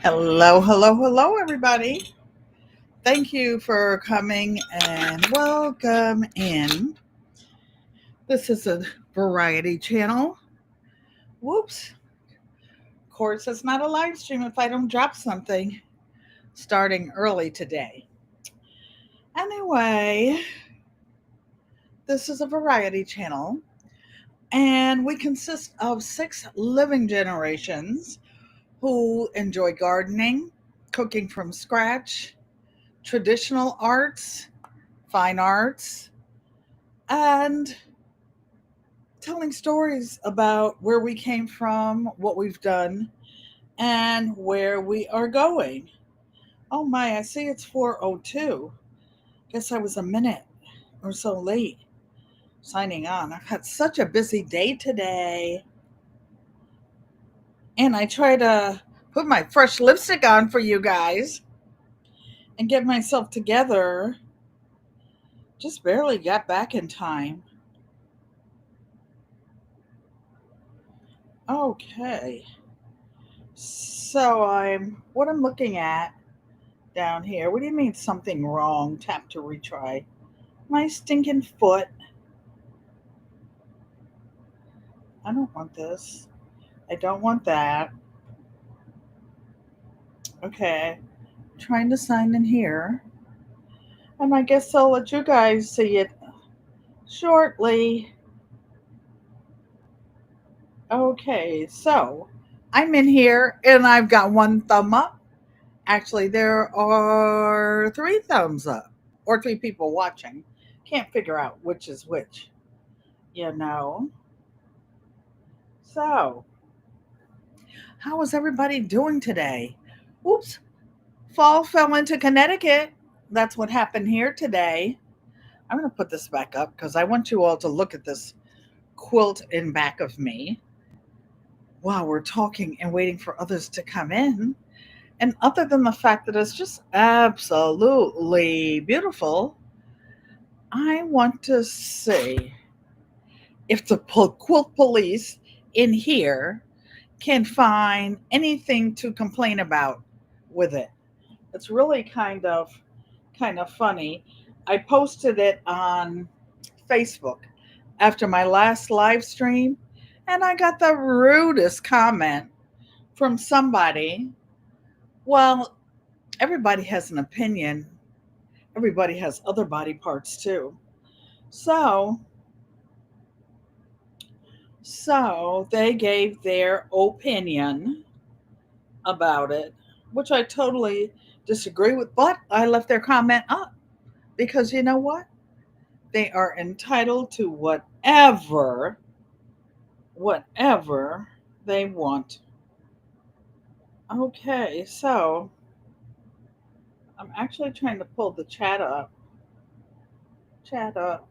Hello, hello, hello, everybody. Thank you for coming and welcome in. This is a variety channel. Whoops. Of course, it's not a live stream if I don't drop something starting early today. Anyway, this is a variety channel, and we consist of 6 living generations who enjoy gardening, cooking from scratch, traditional arts, fine arts, and telling stories about where we came from, what we've done, and where we are going. Oh my, I see it's 4:02. Guess I was a minute or so late signing on. I've had such a busy day today. And I try to put my fresh lipstick on for you guys and get myself together. Just barely got back in time. Okay. So what I'm looking at down here. What do you mean something wrong? Tap to retry. My stinking foot. I don't want this. I don't want that. Okay. Trying to sign in here. And I guess I'll let you guys see it shortly. Okay, so I'm in here and I've got one thumb up. Actually, there are 3 thumbs up or 3 people watching. Can't figure out which is which, you know. So, how is everybody doing today? Oops, fall fell into Connecticut. That's what happened here today. I'm going to put this back up because I want you all to look at this quilt in back of me while we're talking and waiting for others to come in. And other than the fact that it's just absolutely beautiful, I want to see if the quilt police in here can find anything to complain about with it. It's really kind of funny. I posted it on Facebook after my last live stream, and I got the rudest comment from somebody. Well, everybody has an opinion. Everybody has other body parts too. So, so they gave their opinion about it, which I totally disagree with, but I left their comment up because you know what? They are entitled to whatever they want. Okay, so I'm actually trying to pull the chat up, chat up.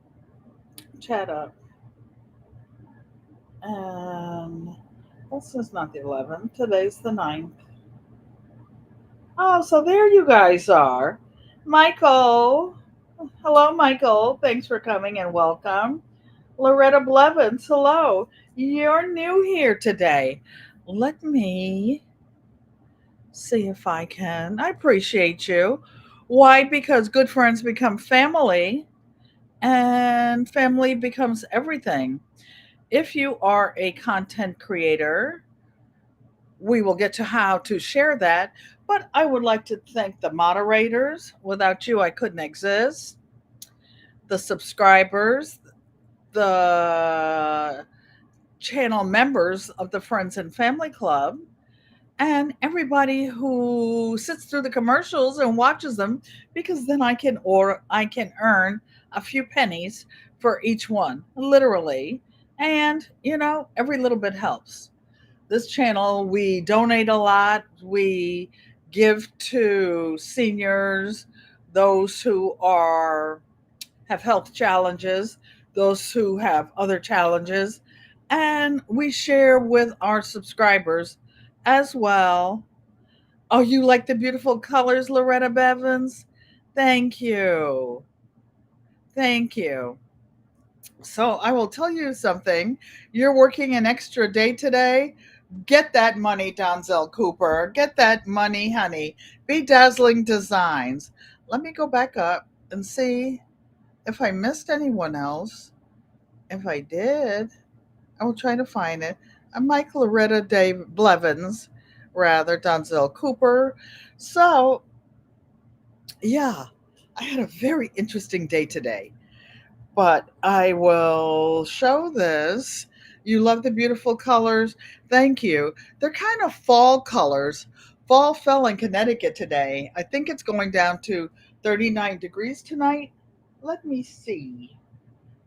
And this is not the 11th, today's the 9th. Oh, so there you guys are. Michael. Hello, Michael. Thanks for coming and welcome. Loretta Blevins, hello. You're new here today. Let me see if I can. I appreciate you. Why? Because good friends become family and family becomes everything. If you are a content creator, we will get to how to share that. But I would like to thank the moderators. Without you, I couldn't exist. The subscribers, the channel members of the Friends and Family Club, and everybody who sits through the commercials and watches them because then I can earn a few pennies for each one, literally. And every little bit helps. This channel, we donate a lot. We give to seniors, those who are have health challenges, those who have other challenges, and we share with our subscribers as well. Oh, you like the beautiful colors, Loretta Bevins? Thank you. Thank you. So I will tell you something. You're working an extra day today, Get that money, Donzel Cooper. Get that money, honey. Bedazzling Designs. Let me go back up and see if I missed anyone else. If I did, I will try to find it. I'm Mike Loretta Dave Blevins, rather, Donzel Cooper. So, yeah, I had a very interesting day today, but I will show this. You love the beautiful colors. Thank you. They're kind of fall colors. Fall fell in Connecticut today. I think it's going down to 39 degrees tonight. Let me see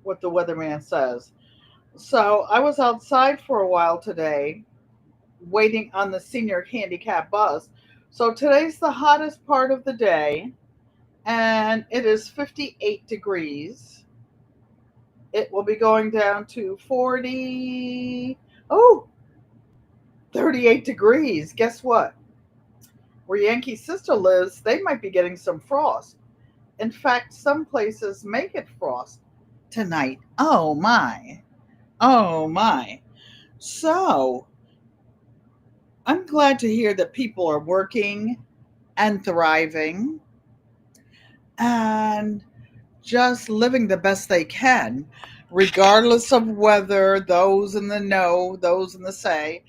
what the weatherman says. So I was outside for a while today, waiting on the senior handicap bus. So today's the hottest part of the day, and it is 58 degrees. It will be going down to 40, oh, 38 degrees. Guess what? Where Yankee's sister lives, they might be getting some frost. In fact, some places may get frost tonight. Oh my. Oh my. So I'm glad to hear that people are working and thriving and just living the best they can, regardless of whether those in the know, those in the say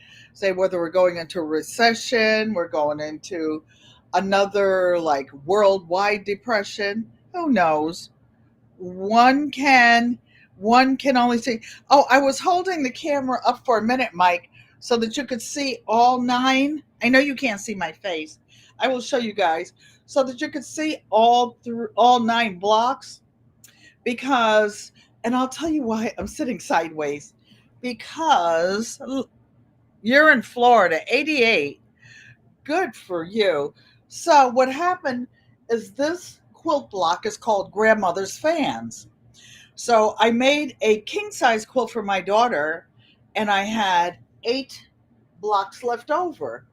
whether we're going into a recession, we're going into another like worldwide depression. Who knows? one can one can only see. Oh, I was holding the camera up for a minute, Mike, so that you could see all nine. I know you can't see my face. I will show you guys so that you could see all through all nine blocks, because, and I'll tell you why I'm sitting sideways, because you're in Florida. 88, good for you. So what happened is this quilt block is called Grandmother's Fans. So I made a king size quilt for my daughter, and I had 8 blocks left over.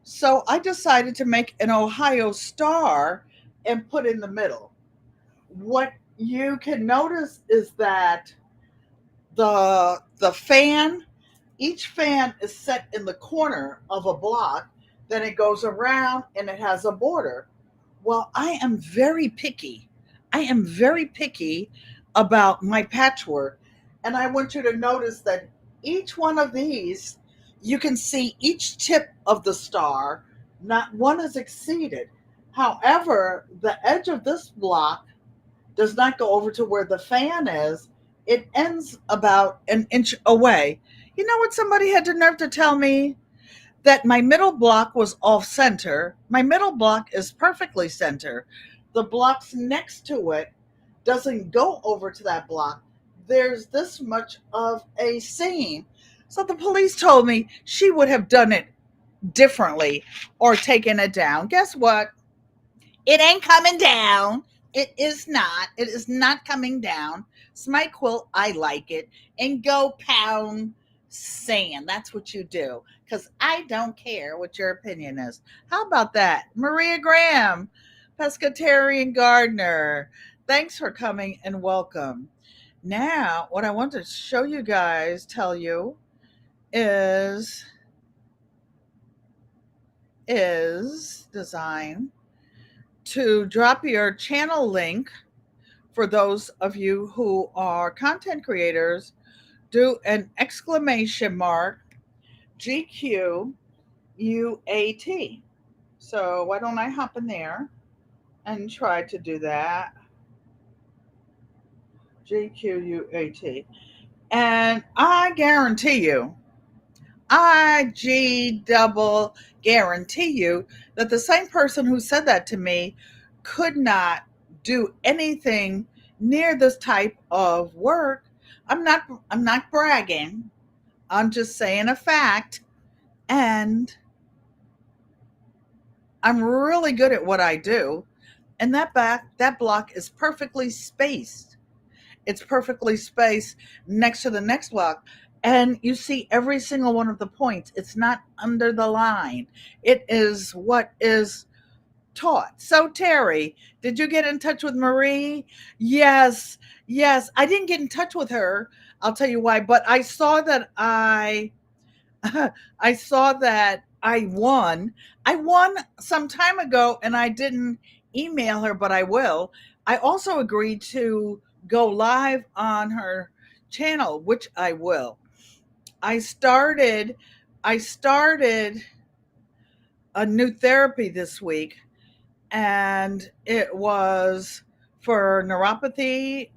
So I decided to make an Ohio star and put in the middle. What you can notice is that the fan, each fan is set in the corner of a block, then it goes around and it has a border. Well, I am very picky. I am very picky about my patchwork. And I want you to notice that each one of these, you can see each tip of the star, not one is exceeded. However, the edge of this block does not go over to where the fan is. It ends about an inch away. You know what? Somebody had the nerve to tell me that my middle block was off center. My middle block is perfectly center. The blocks next to it doesn't go over to that block. There's this much of a seam. So the police told me she would have done it differently or taken it down. Guess what? It ain't coming down. It is not. It is not coming down. It's my quilt. I like it. And go pound sand. That's what you do. Because I don't care what your opinion is. How about that? Maria Graham, pescatarian gardener. Thanks for coming and welcome. Now, what I want to show you guys, tell you, is design to drop your channel link for those of you who are content creators. Do an exclamation mark GQUAT. So why don't I hop in there and try to do that? GQUAT. And I guarantee you, I G double guarantee you that the same person who said that to me could not do anything near this type of work. I'm not bragging. I'm just saying a fact, and I'm really good at what I do. And that block is perfectly spaced. It's perfectly spaced next to the next block. And you see every single one of the points. It's not under the line. It is what is taught. So, Terry, did you get in touch with Marie? Yes, yes. I didn't get in touch with her. I'll tell you why. But I saw that I saw that I won. I won some time ago and I didn't email her, but I will. I also agreed to go live on her channel, which I will. I started I started a new therapy this week and it was for neuropathy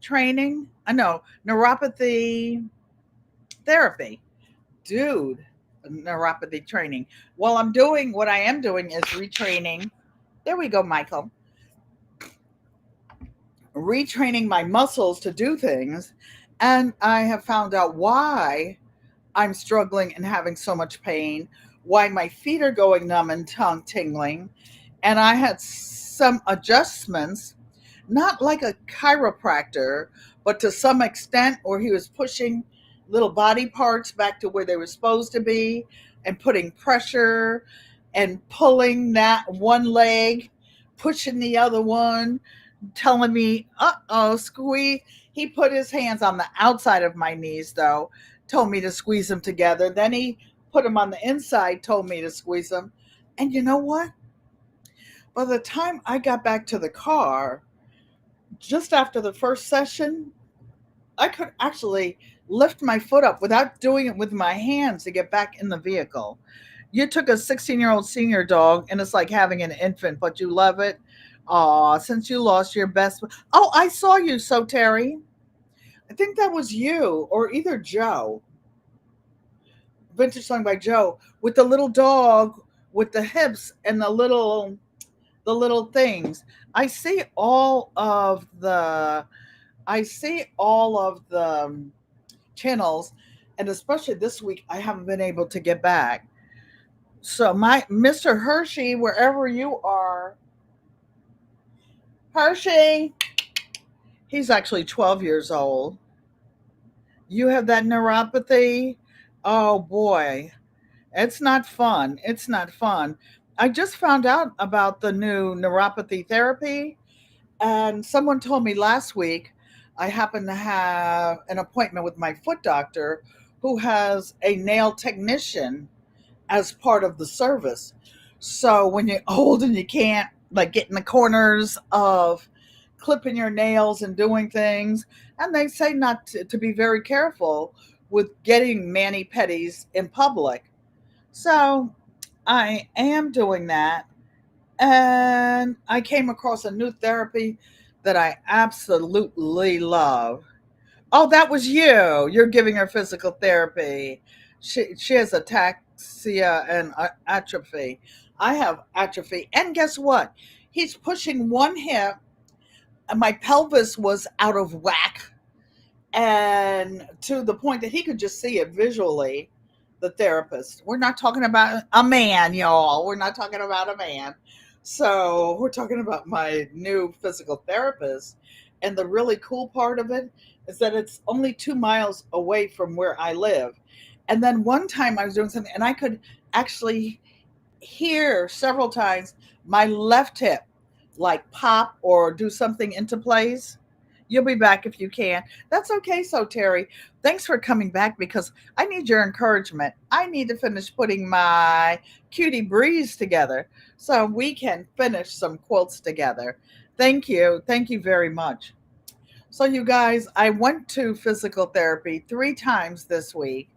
training. I know, neuropathy therapy. Dude, neuropathy training. Well, what I am doing is retraining. There we go, Michael. Retraining my muscles to do things. And I have found out why I'm struggling and having so much pain, why my feet are going numb and tongue tingling. And I had some adjustments, not like a chiropractor, but to some extent where he was pushing little body parts back to where they were supposed to be and putting pressure and pulling that one leg, pushing the other one, telling me, squeeze. He put his hands on the outside of my knees, though, told me to squeeze them together. Then he put them on the inside, told me to squeeze them. And you know what? By the time I got back to the car, just after the first session, I could actually lift my foot up without doing it with my hands to get back in the vehicle. You took a 16-year-old senior dog and it's like having an infant, but you love it. Aw, since you lost your best. Oh, I saw you, so Terry. I think that was you or either Joe. Vintage song by Joe with the little dog with the hips and the little things. I see all of the channels, and especially this week I haven't been able to get back. So my Mr. Hershey, wherever you are, Hershey, he's actually 12 years old. You have that neuropathy? Oh boy. It's not fun. It's not fun. I just found out about the new neuropathy therapy, and someone told me last week I happen to have an appointment with my foot doctor who has a nail technician as part of the service. So when you're old and you can't like get in the corners of clipping your nails and doing things, and they say not to be very careful with getting mani pedis in public. So I am doing that. And I came across a new therapy that I absolutely love. Oh, that was you. You're giving her physical therapy. She has ataxia and atrophy. I have atrophy. And guess what? He's pushing one hip, and my pelvis was out of whack, and to the point that he could just see it visually. The therapist, we're not talking about a man, y'all, we're not talking about a man. So we're talking about my new physical therapist, and the really cool part of it is that it's only 2 miles away from where I live. And then one time I was doing something and I could actually hear several times my left hip like pop or do something into place. You'll be back if you can. That's okay. So, Terry, thanks for coming back because I need your encouragement. I need to finish putting my cutie breeze together so we can finish some quilts together. Thank you. Thank you very much. So, you guys, I went to physical therapy 3 times this week.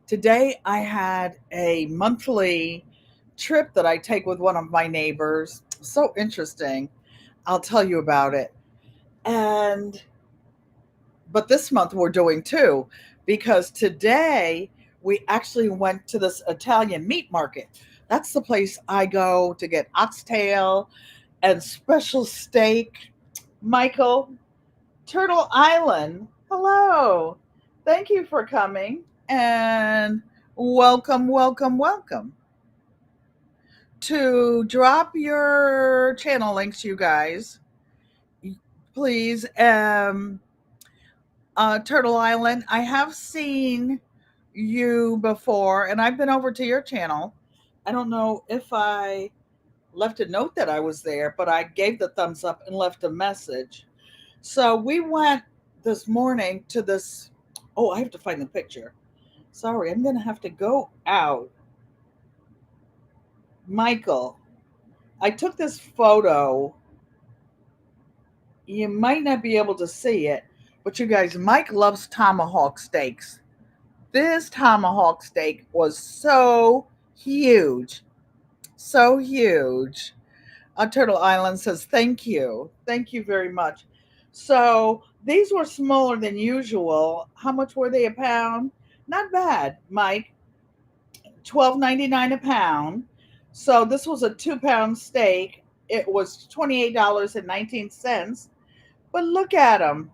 Today, I had a monthly trip that I take with one of my neighbors. So interesting. I'll tell you about it. And but this month we're doing two because today we actually went to this Italian meat market. That's the place I go to get oxtail and special steak. Michael, Turtle Island. Hello. Thank you for coming and welcome, welcome, welcome. To drop your channel links, you guys, please. Turtle Island, I have seen you before, and I've been over to your channel. I don't know if I left a note that I was there, but I gave the thumbs up and left a message. So we went this morning to this. Oh, I have to find the picture. Sorry, I'm going to have to go out. Michael, I took this photo. You might not be able to see it, but you guys, Mike loves tomahawk steaks. This tomahawk steak was so huge. So huge. Turtle Island says, thank you. Thank you very much. So these were smaller than usual. How much were they a pound? Not bad, Mike. 12.99 a pound. So this was a 2 pound steak. It was $28.19. But look at them.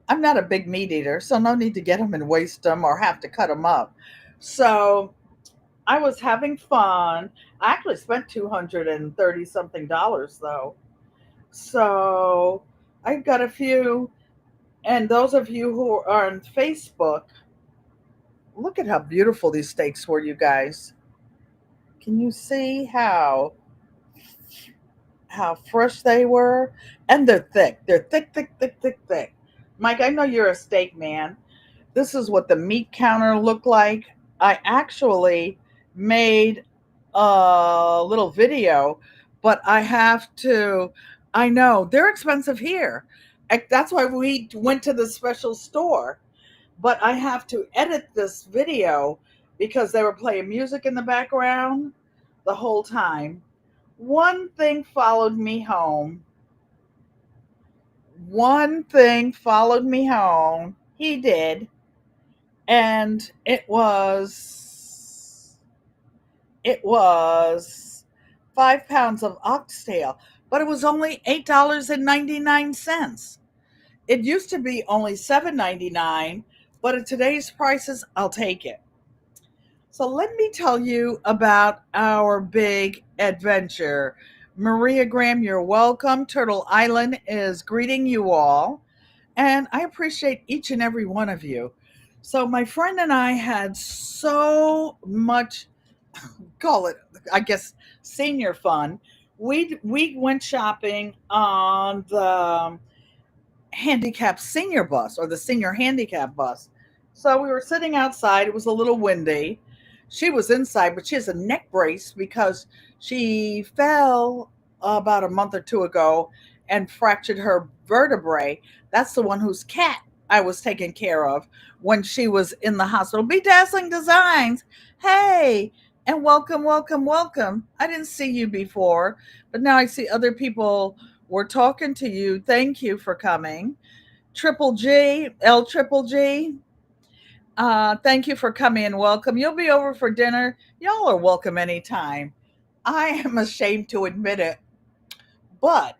I'm not a big meat eater, so no need to get them and waste them or have to cut them up. So I was having fun. I actually spent 230 something dollars though. So I've got a few, and those of you who are on Facebook, look at how beautiful these steaks were, you guys. Can you see how fresh they were? And they're thick. They're thick, thick, thick, thick, thick. Mike, I know you're a steak man. This is what the meat counter looked like. I actually made a little video, but I have to. I know they're expensive here. That's why we went to the special store. But I have to edit this video because they were playing music in the background the whole time. One thing followed me home. One thing followed me home. He did. And it was 5 pounds of oxtail, but it was only $8.99. It used to be only $7.99, but at today's prices, I'll take it. So let me tell you about our big adventure. Maria Graham, you're welcome. Turtle Island is greeting you all, and I appreciate each and every one of you. So my friend and I had so much, call it, I guess, senior fun. We went shopping on the handicap senior bus, or the senior handicap bus. So we were sitting outside. It was a little windy. She was inside, but she has a neck brace because she fell about a month or two ago and fractured her vertebrae. That's the one whose cat I was taking care of when she was in the hospital. Be Dazzling Designs. Hey, and welcome, welcome, welcome. I didn't see you before, but now I see other people were talking to you. Thank you for coming. Triple G, L Triple G. Thank you for coming and welcome. You'll be over for dinner. Y'all are welcome anytime. I am ashamed to admit it, but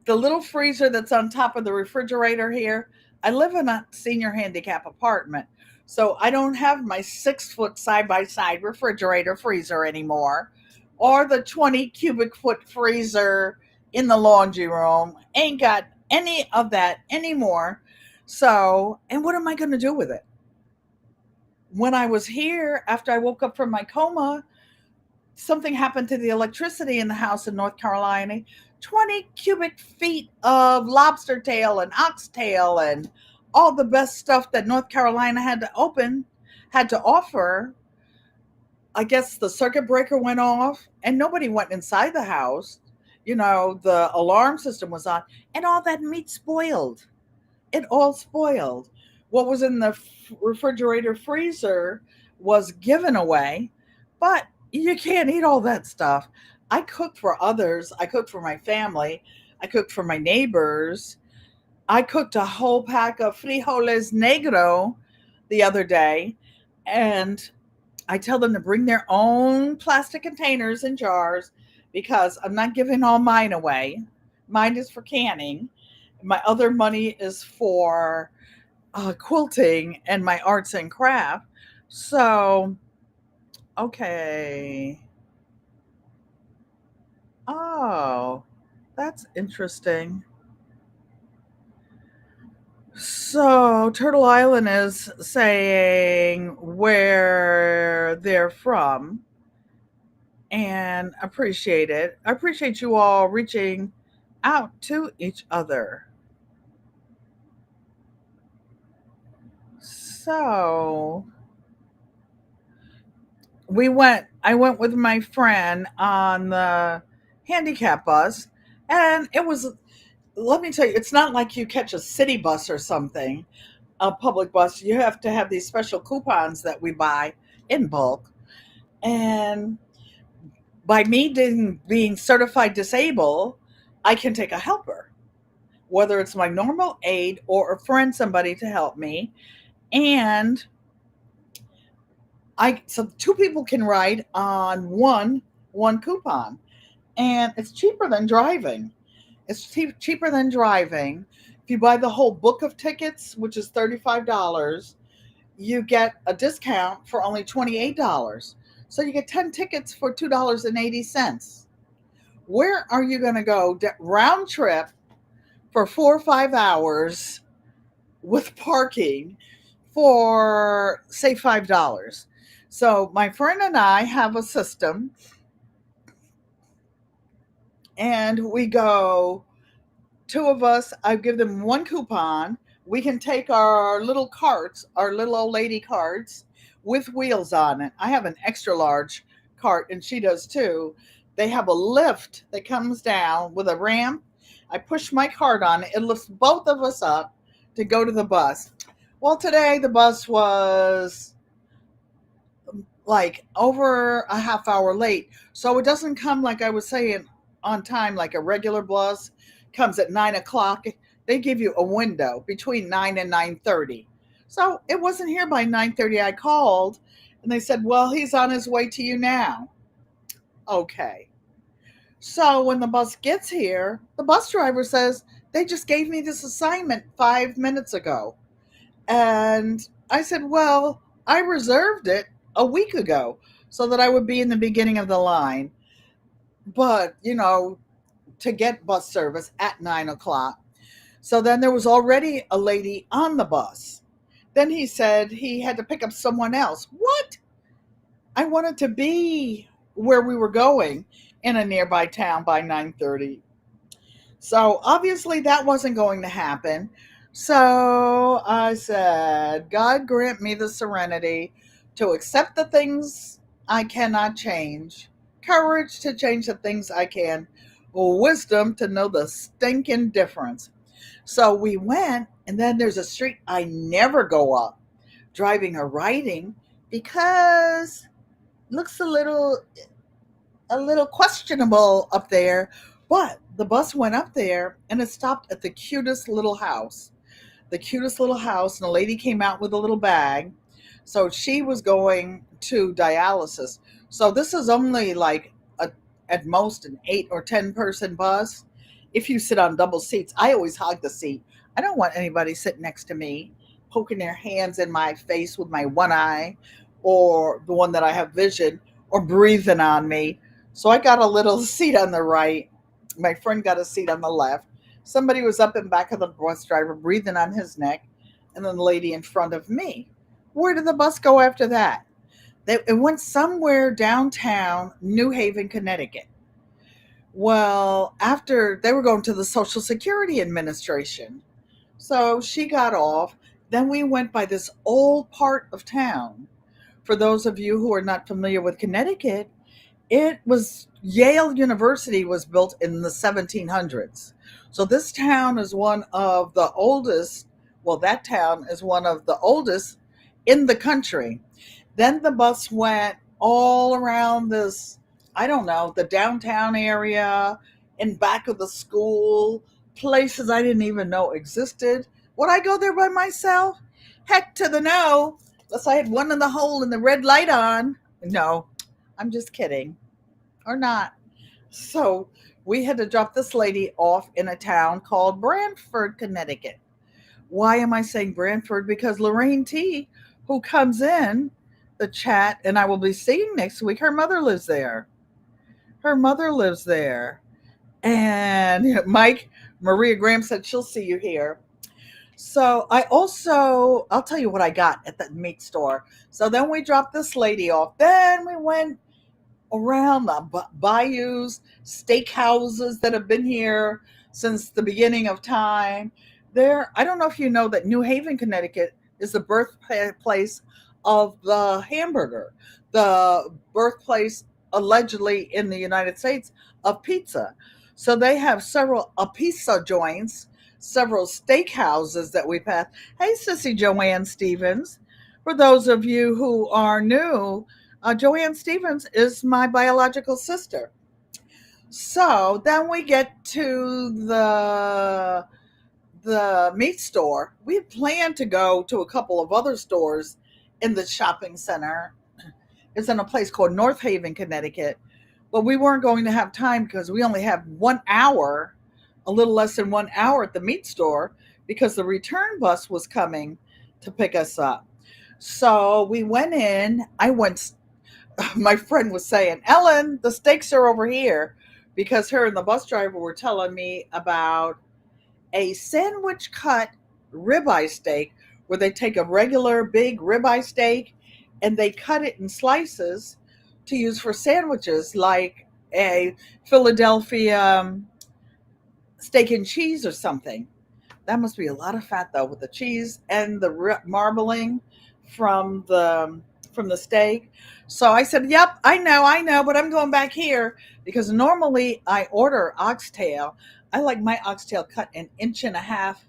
the little freezer that's on top of the refrigerator here, I live in a senior handicap apartment. So I don't have my 6 foot side by side refrigerator freezer anymore, or the 20 cubic foot freezer in the laundry room. Ain't got any of that anymore. So, and what am I going to do with it? When I was here, after I woke up from my coma, something happened to the electricity in the house in North Carolina. 20 cubic feet of lobster tail and oxtail and all the best stuff that North Carolina had to offer. I guess the circuit breaker went off and nobody went inside the house. The alarm system was on, and all that meat spoiled. It all spoiled. What was in the refrigerator freezer was given away, but you can't eat all that stuff. I cooked for others. I cooked for my family. I cooked for my neighbors. I cooked a whole pack of frijoles negro the other day, and I tell them to bring their own plastic containers and jars because I'm not giving all mine away. Mine is for canning. My other money is for quilting and my arts and craft. So, okay. Oh, that's interesting. So, Turtle Island is saying where they're from and appreciate it. I appreciate you all reaching out to each other. So I went with my friend on the handicap bus, and it was, let me tell you, it's not like you catch a city bus or something, a public bus. You have to have these special coupons that we buy in bulk. And by me being certified disabled, I can take a helper, whether it's my normal aide or a friend, somebody to help me. And so two people can ride on one coupon, and it's cheaper than driving. It's cheaper than driving. If you buy the whole book of tickets, which is $35, you get a discount for only $28. So you get 10 tickets for $2.80. Where are you going to go round trip for 4 or 5 hours with parking for, say, $5? So my friend and I have a system, and we go, two of us, I give them one coupon. We can take our little carts, our little old lady carts with wheels on it. I have an extra large cart, and she does too. They have a lift that comes down with a ramp. I push my cart on it. It lifts both of us up to go to the bus. Well, today the bus was like over a half hour late. So it doesn't come, like I was saying, on time like a regular bus comes at 9 o'clock. They give you a window between 9 and 9:30. So it wasn't here by 9:30. I called and they said, well, he's on his way to you now. Okay. So when the bus gets here, the bus driver says, they just gave me this assignment 5 minutes ago. And I said, well, I reserved it a week ago so that I would be in the beginning of the line. But, to get bus service at 9 o'clock. So then there was already a lady on the bus. Then he said he had to pick up someone else. What? I wanted to be where we were going in a nearby town by 9:30. So obviously that wasn't going to happen. So I said, God grant me the serenity to accept the things I cannot change, courage to change the things I can, wisdom to know the stinking difference. So we went, and then there's a street I never go up, driving or riding, because it looks a little questionable up there. But the bus went up there and it stopped at the cutest little house. The cutest little house, and a lady came out with a little bag. So she was going to dialysis. So this is only like at most an 8 or 10 person bus. If you sit on double seats, I always hog the seat. I don't want anybody sitting next to me, poking their hands in my face with my one eye, or the one that I have vision, or breathing on me. So I got a little seat on the right. My friend got a seat on the left. Somebody was up in back of the bus driver breathing on his neck, and then the lady in front of me. Where did the bus go after that? It went somewhere downtown New Haven, Connecticut. Well, after they were going to the Social Security Administration. So she got off. Then we went by this old part of town. For those of you who are not familiar with Connecticut, it was Yale University was built in the 1700s. So this town is one of the oldest, well, that town is one of the oldest in the country. Then the bus went all around this, I don't know, the downtown area, in back of the school, places I didn't even know existed. Would I go there by myself? Heck to the no, unless I had one in the hole and the red light on. No, I'm just kidding. Or not. So we had to drop this lady off in a town called Brantford, Connecticut. Why am I saying Brantford? Because Lorraine T, who comes in the chat and I will be seeing next week, her mother lives there. Her mother lives there. And Mike, Maria Graham said she'll see you here. So I'll tell you what I got at the meat store. So then we dropped this lady off. Then we went around the bayous, steakhouses that have been here since the beginning of time. I don't know if you know that New Haven, Connecticut, is the birthplace of the hamburger, the birthplace allegedly in the United States of pizza. So they have several pizza joints, several steakhouses that we've had. Hey, Sissy Joanne Stevens. For those of you who are new, Joanne Stevens is my biological sister. So then we get to the meat store. We had planned to go to a couple of other stores in the shopping center. It's in a place called North Haven, Connecticut. But we weren't going to have time because we only have 1 hour, a little less than 1 hour at the meat store because the return bus was coming to pick us up. So we went in. My friend was saying, Ellen, the steaks are over here because her and the bus driver were telling me about a sandwich cut ribeye steak where they take a regular big ribeye steak and they cut it in slices to use for sandwiches like a Philadelphia steak and cheese or something. That must be a lot of fat though with the cheese and the marbling from the steak. So I said, "Yep, I know, but I'm going back here because normally I order oxtail. I like my oxtail cut an inch and a half,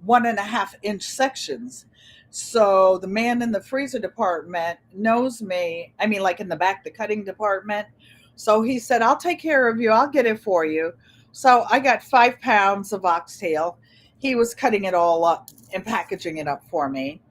1.5 inch sections." So the man in the freezer department knows me. I mean, like in the back, the cutting department. So he said, I'll take care of you. I'll get it for you. So I got 5 pounds of oxtail. He was cutting it all up and packaging it up for me.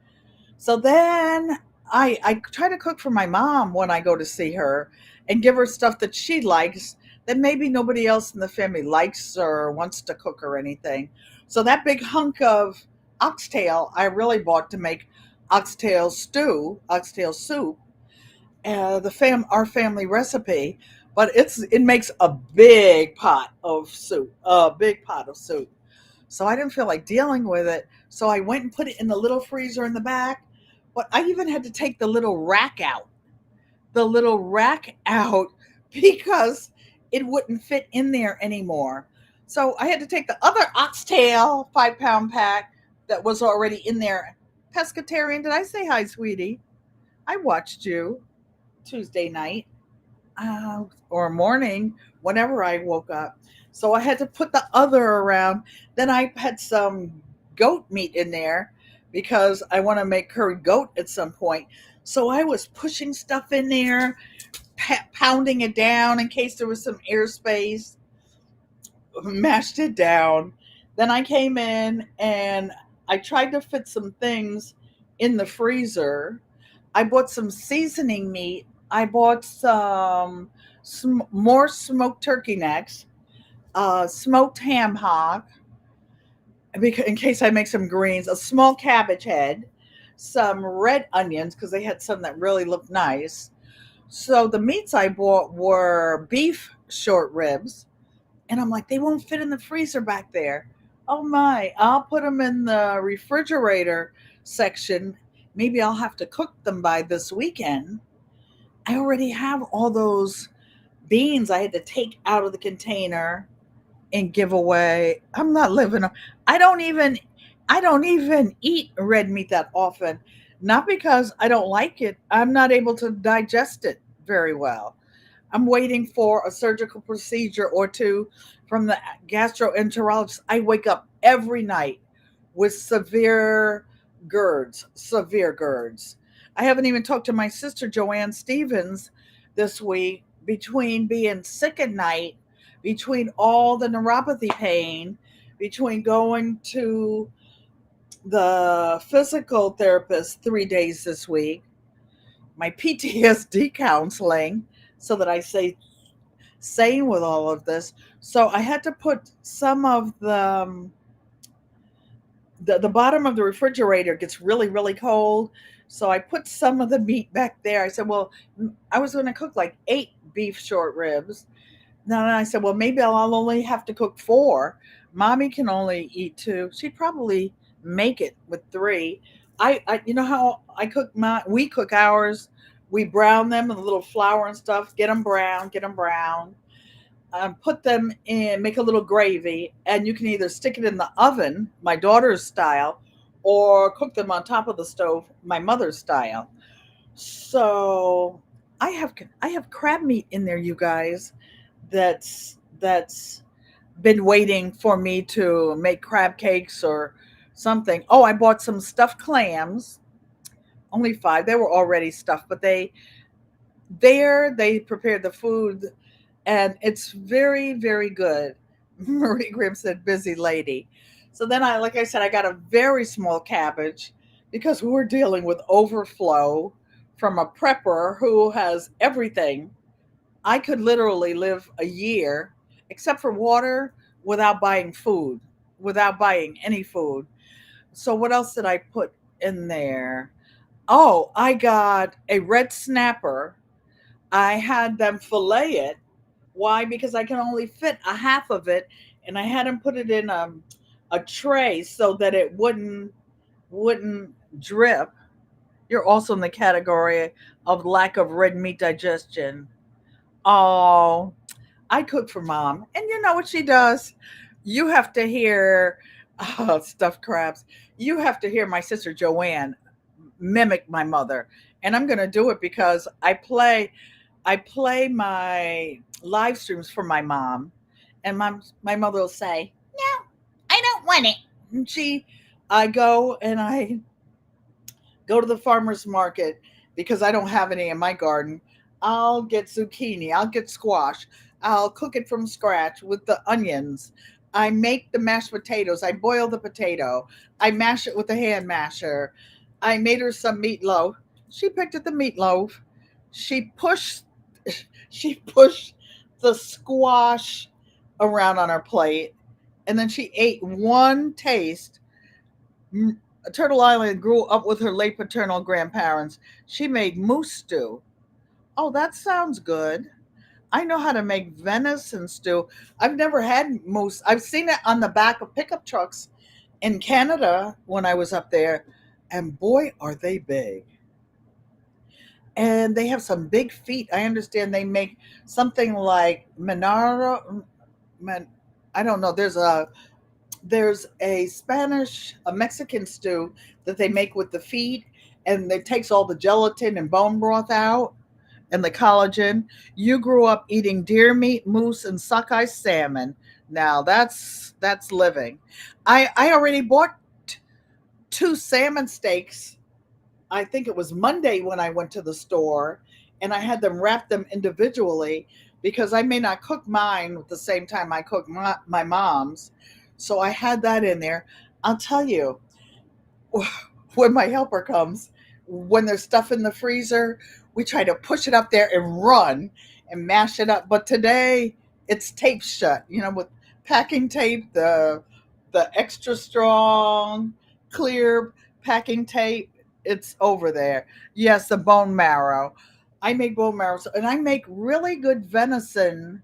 So then I try to cook for my mom when I go to see her and give her stuff that she likes that maybe nobody else in the family likes or wants to cook or anything. So that big hunk of oxtail I really bought to make oxtail stew, oxtail soup, our family recipe, but it makes a big pot of soup, a big pot of soup. So I didn't feel like dealing with it. So I went and put it in the little freezer in the back. But I even had to take the little rack out because it wouldn't fit in there anymore. So I had to take the other oxtail 5 pound pack that was already in there. Pescatarian, did I say hi, sweetie? I watched you Tuesday night or morning whenever I woke up. So I had to put the other around. Then I had some goat meat in there because I want to make curry goat at some point. So I was pushing stuff in there, pounding it down in case there was some airspace, mashed it down. Then I came in and I tried to fit some things in the freezer. I bought some seasoning meat. I bought some more smoked turkey necks, smoked ham hock, because in case I make some greens, a small cabbage head, some red onions because they had some that really looked nice. So the meats I bought were beef short ribs, and I'm like, they won't fit in the freezer back there. Oh my, I'll put them in the refrigerator section. Maybe I'll have to cook them by this weekend. I already have all those beans I had to take out of the container and give away. I'm not living. I don't even. I don't even eat red meat that often. Not because I don't like it. I'm not able to digest it very well. I'm waiting for a surgical procedure or two from the gastroenterologist. I wake up every night with severe GERDs. I haven't even talked to my sister Joanne Stevens this week between being sick at night, between all the neuropathy pain, between going to the physical therapist 3 days this week, my PTSD counseling, so that I say sane with all of this. So I had to put some of the bottom of the refrigerator gets really really cold. So I put some of the meat back there. I said, well, I was going to cook like 8 beef short ribs. Then I said, well, maybe I'll only have to cook 4. Mommy can only eat 2. She'd probably make it with 3. You know how we cook ours. We brown them with a little flour and stuff. Get them brown. Put them in, make a little gravy, and you can either stick it in the oven, my daughter's style, or cook them on top of the stove, my mother's style. So I have crab meat in there, you guys. That's been waiting for me to make crab cakes or something. Oh, I bought some stuffed clams. Only five. They were already stuffed, but they prepared the food, and it's very, very good. Marie Grimm said, "Busy lady." So then like I said, I got a very small cabbage because we're dealing with overflow from a prepper who has everything. I could literally live a year, except for water, without buying food, without buying any food. So what else did I put in there? Oh, I got a red snapper. I had them fillet it. Why? Because I can only fit a half of it, and I had them put it in a tray so that it wouldn't drip. You're also in the category of lack of red meat digestion. Oh, I cook for mom, and you know what she does? You have to hear stuffed crabs. You have to hear my sister Joanne mimic my mother, and I'm going to do it because I play my live streams for my mom, and my mother will say, "No, I don't want it." And I go and I go to the farmer's market because I don't have any in my garden. I'll get zucchini, I'll get squash, I'll cook it from scratch with the onions. I make the mashed potatoes, I boil the potato, I mash it with a hand masher. I made her some meatloaf. She picked at the meatloaf. She pushed she pushed the squash around on her plate, and then she ate one taste. Turtle Island grew up with her late paternal grandparents. She made moose stew. Oh, that sounds good. I know how to make venison stew. I've never had moose. I've seen it on the back of pickup trucks in Canada when I was up there, and boy, are they big. And they have some big feet. I understand they make something like Minara. Man, I don't know. There's a Spanish, a Mexican stew that they make with the feet, and it takes all the gelatin and bone broth out and the collagen. You grew up eating deer meat, moose, and sockeye salmon. Now that's living. I already bought two salmon steaks. I think it was Monday when I went to the store, and I had them wrap them individually because I may not cook mine at the same time I cook my mom's. So I had that in there. I'll tell you, when my helper comes, when there's stuff in the freezer, we try to push it up there and run and mash it up. But today it's taped shut, with packing tape, the extra strong, clear packing tape. It's over there. Yes, the bone marrow. I make bone marrow, and I make really good venison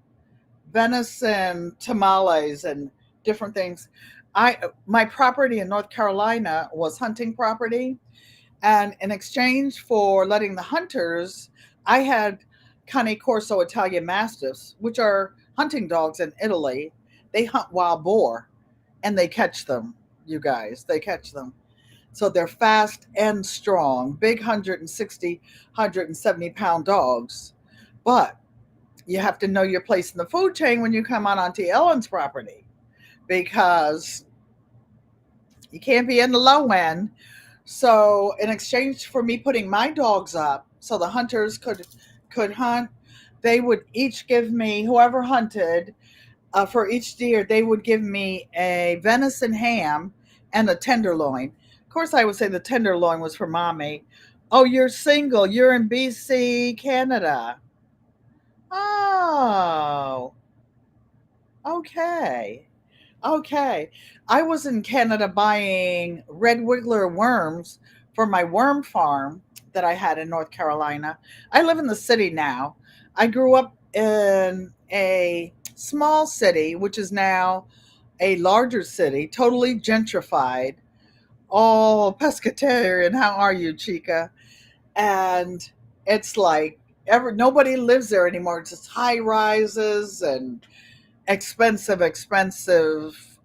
tamales and different things. My property in North Carolina was hunting property, and in exchange for letting the hunters, I had Cane Corso Italian Mastiffs, which are hunting dogs in Italy. They hunt wild boar, and they catch them, you guys. They catch them. So they're fast and strong, big 160, 170-pound dogs. But you have to know your place in the food chain when you come on Auntie Ellen's property, because you can't be in the low end. So in exchange for me putting my dogs up so the hunters could hunt, they would each give me, whoever hunted, for each deer, they would give me a venison ham and a tenderloin. Of course, I would say the tenderloin was for mommy. Oh, you're single. You're in BC, Canada. Oh, okay. Okay. I was in Canada buying red wiggler worms for my worm farm that I had in North Carolina. I live in the city now. I grew up in a small city, which is now a larger city, totally gentrified. Oh, pescatarian, how are you, Chica? And it's like nobody lives there anymore. It's just high rises and expensive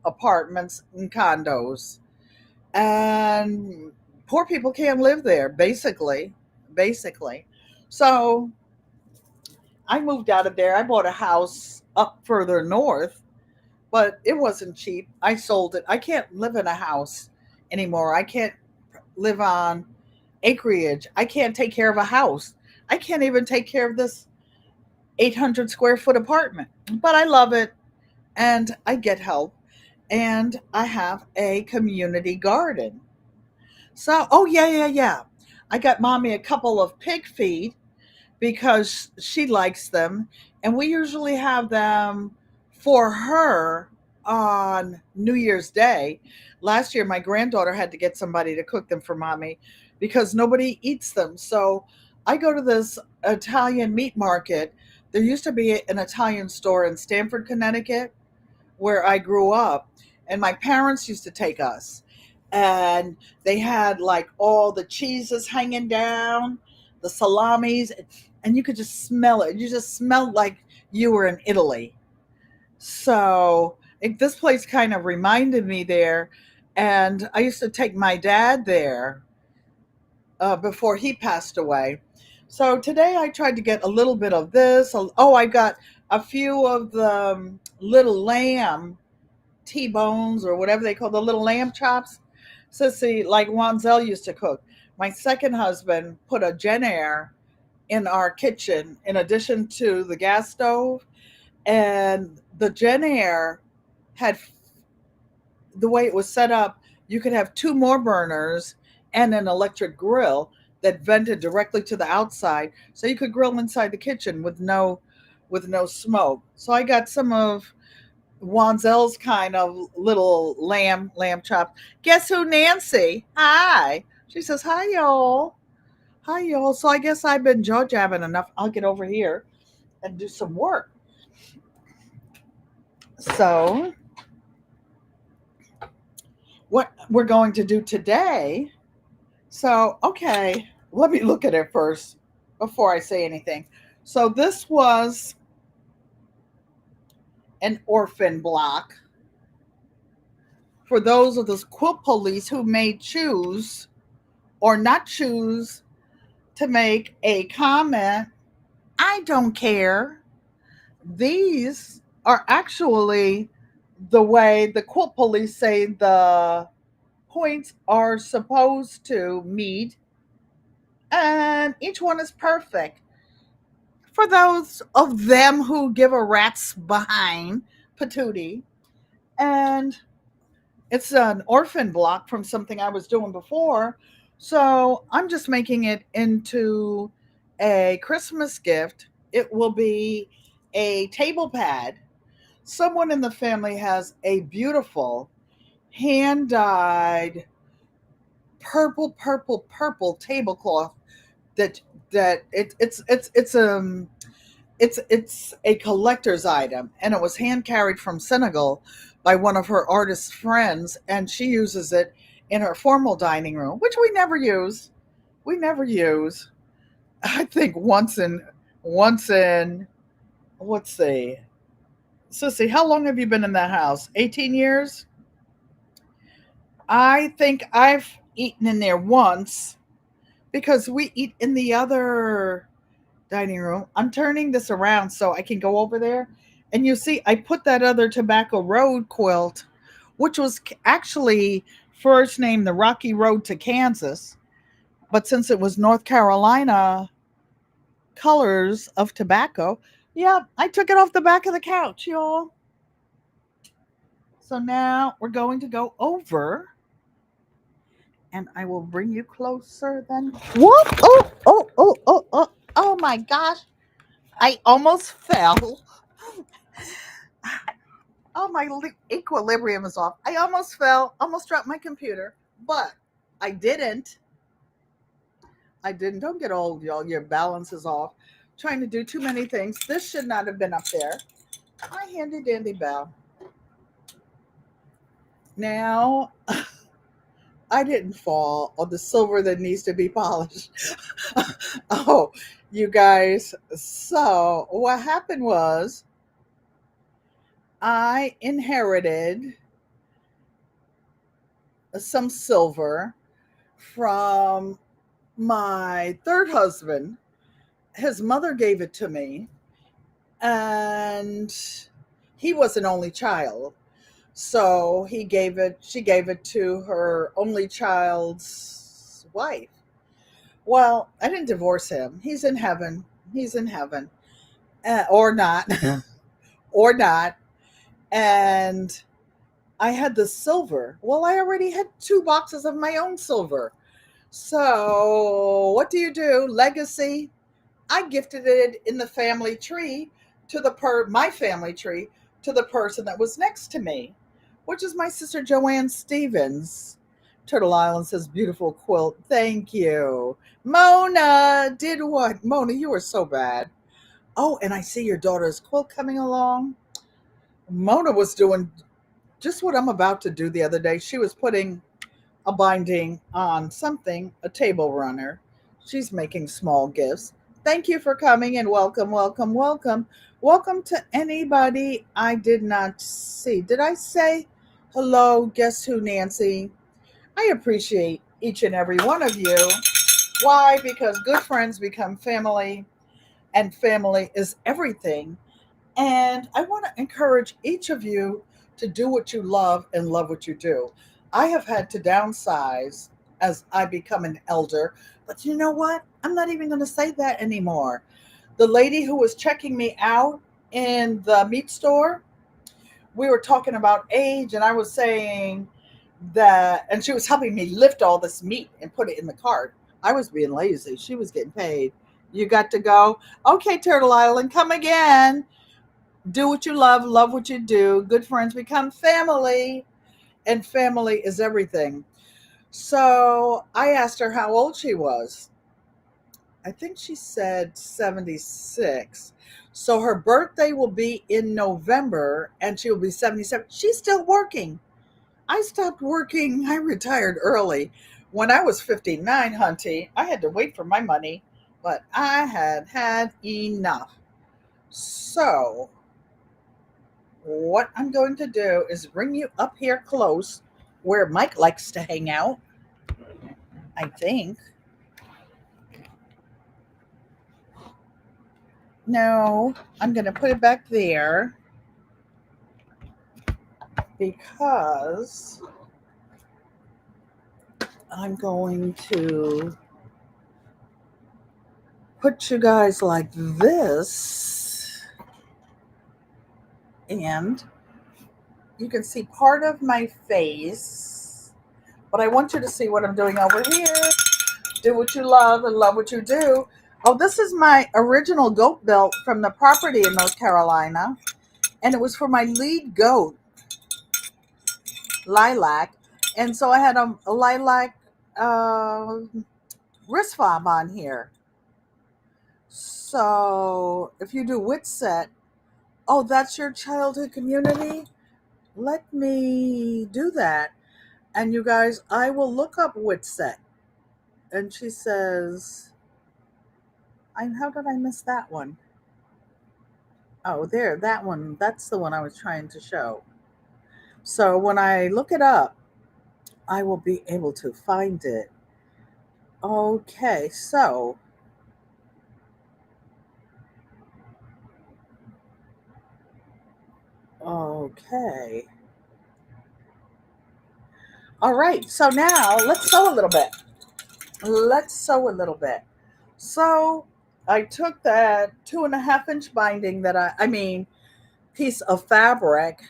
apartments and condos. and poor people can't live there, basically. So I moved out of there. I bought a house up further north, but it wasn't cheap. I sold it. I can't live in a house anymore. I can't live on acreage. I can't take care of a house. I can't even take care of this 800 square foot apartment. But I love it, and I get help, and I have a community garden. So, oh yeah. I got mommy a couple of pig feet because she likes them, and we usually have them for her on New Year's Day. Last year, my granddaughter had to get somebody to cook them for mommy because nobody eats them. So I go to this Italian meat market. There used to be an Italian store in Stamford, Connecticut, where I grew up, and my parents used to take us. And they had like all the cheeses hanging down, the salamis, and you could just smell it. You just smelled like you were in Italy. So this place kind of reminded me there. And I used to take my dad there before he passed away. So today I tried to get a little bit of this. Oh, I got a few of the little lamb T-bones or whatever they call the little lamb chops. So see, like Wanzel used to cook. My second husband put a Jenn-Air in our kitchen in addition to the gas stove, and the Jenn-Air had the way it was set up. You could have two more burners and an electric grill that vented directly to the outside, so you could grill inside the kitchen with no smoke. So I got some of Wanzel's kind of little lamb chop. Guess who, Nancy? Hi. She says, "Hi y'all. Hi y'all." So I guess I've been jaw jabbing enough. I'll get over here and do some work. So what we're going to do today. So, okay, let me look at it first before I say anything. So this was an orphan block for those of the quilt police who may choose or not choose to make a comment. I don't care. These are actually the way the quilt police say the points are supposed to meet, and each one is perfect. For those of them who give a rat's behind, patootie, and it's an orphan block from something I was doing before. So I'm just making it into a Christmas gift. It will be a table pad. Someone in the family has a beautiful hand dyed purple tablecloth that it's a collector's item, and it was hand carried from Senegal by one of her artist friends, and she uses it in her formal dining room, which we never use. We never use. I think once in let's see. Sissy, how long have you been in that house? 18 years? I think I've eaten in there once because we eat in the other dining room. I'm turning this around so I can go over there. And you see, I put that other Tobacco Road quilt, which was actually first named the Rocky Road to Kansas. But since it was North Carolina colors of tobacco, yeah, I took it off the back of the couch, y'all. So now we're going to go over, and I will bring you closer then. Whoop! Oh my gosh. I almost fell. Oh, my equilibrium is off. I almost fell, almost dropped my computer, but I didn't. I didn't. Don't get old, y'all. Your balance is off. Trying to do too many things. This should not have been up there. My handy dandy bell. Now, I didn't fall on the silver that needs to be polished. Oh, you guys. So, what happened was I inherited some silver from my third husband. His mother gave it to me, and he was an only child. So she gave it to her only child's wife. Well, I didn't divorce him. He's in heaven. He's in heaven. Or not. Or not. And I had the silver. Well, I already had 2 boxes of my own silver. So what do? Legacy. I gifted it in the family tree to my family tree to the person that was next to me, which is my sister Joanne Stevens. Turtle Island says beautiful quilt. Thank you. Mona did what? Mona, you were so bad. Oh, and I see your daughter's quilt coming along. Mona was doing just what I'm about to do the other day. She was putting a binding on something, a table runner. She's making small gifts. Thank you for coming and welcome, welcome, welcome. Welcome to anybody I did not see. Did I say hello? Guess who, Nancy? I appreciate each and every one of you. Why? Because good friends become family, and family is everything. And I want to encourage each of you to do what you love and love what you do. I have had to downsize as I become an elder, but you know what? I'm not even going to say that anymore. The lady who was checking me out in the meat store, we were talking about age, and I was saying that, and she was helping me lift all this meat and put it in the cart. I was being lazy. She was getting paid. You got to go. Okay, Turtle Island, come again. Do what you love what you do. Good friends become family, and family is everything. So I asked her how old she was. I think she said 76. So her birthday will be in November and she will be 77. She's still working. I stopped working. I retired early. When I was 59, Hunty, I had to wait for my money, but I had had enough. So what I'm going to do is bring you up here close where Mike likes to hang out, I think. No, I'm going to put it back there because I'm going to put you guys like this, and you can see part of my face, but I want you to see what I'm doing over here. Do what you love and love what you do. Oh, this is my original goat belt from the property in North Carolina, and it was for my lead goat, Lilac. And so I had a lilac uh, wrist fob on here. So if you do wit set, oh, that's your childhood community? Let me do that. And you guys, I will look up wit set. And she says, how did I miss that one? Oh, there, that one. That's the one I was trying to show. So when I look it up, I will be able to find it. Okay, so okay. All right, so now let's sew a little bit. Let's sew a little bit. So I took that 2.5 inch binding piece of fabric.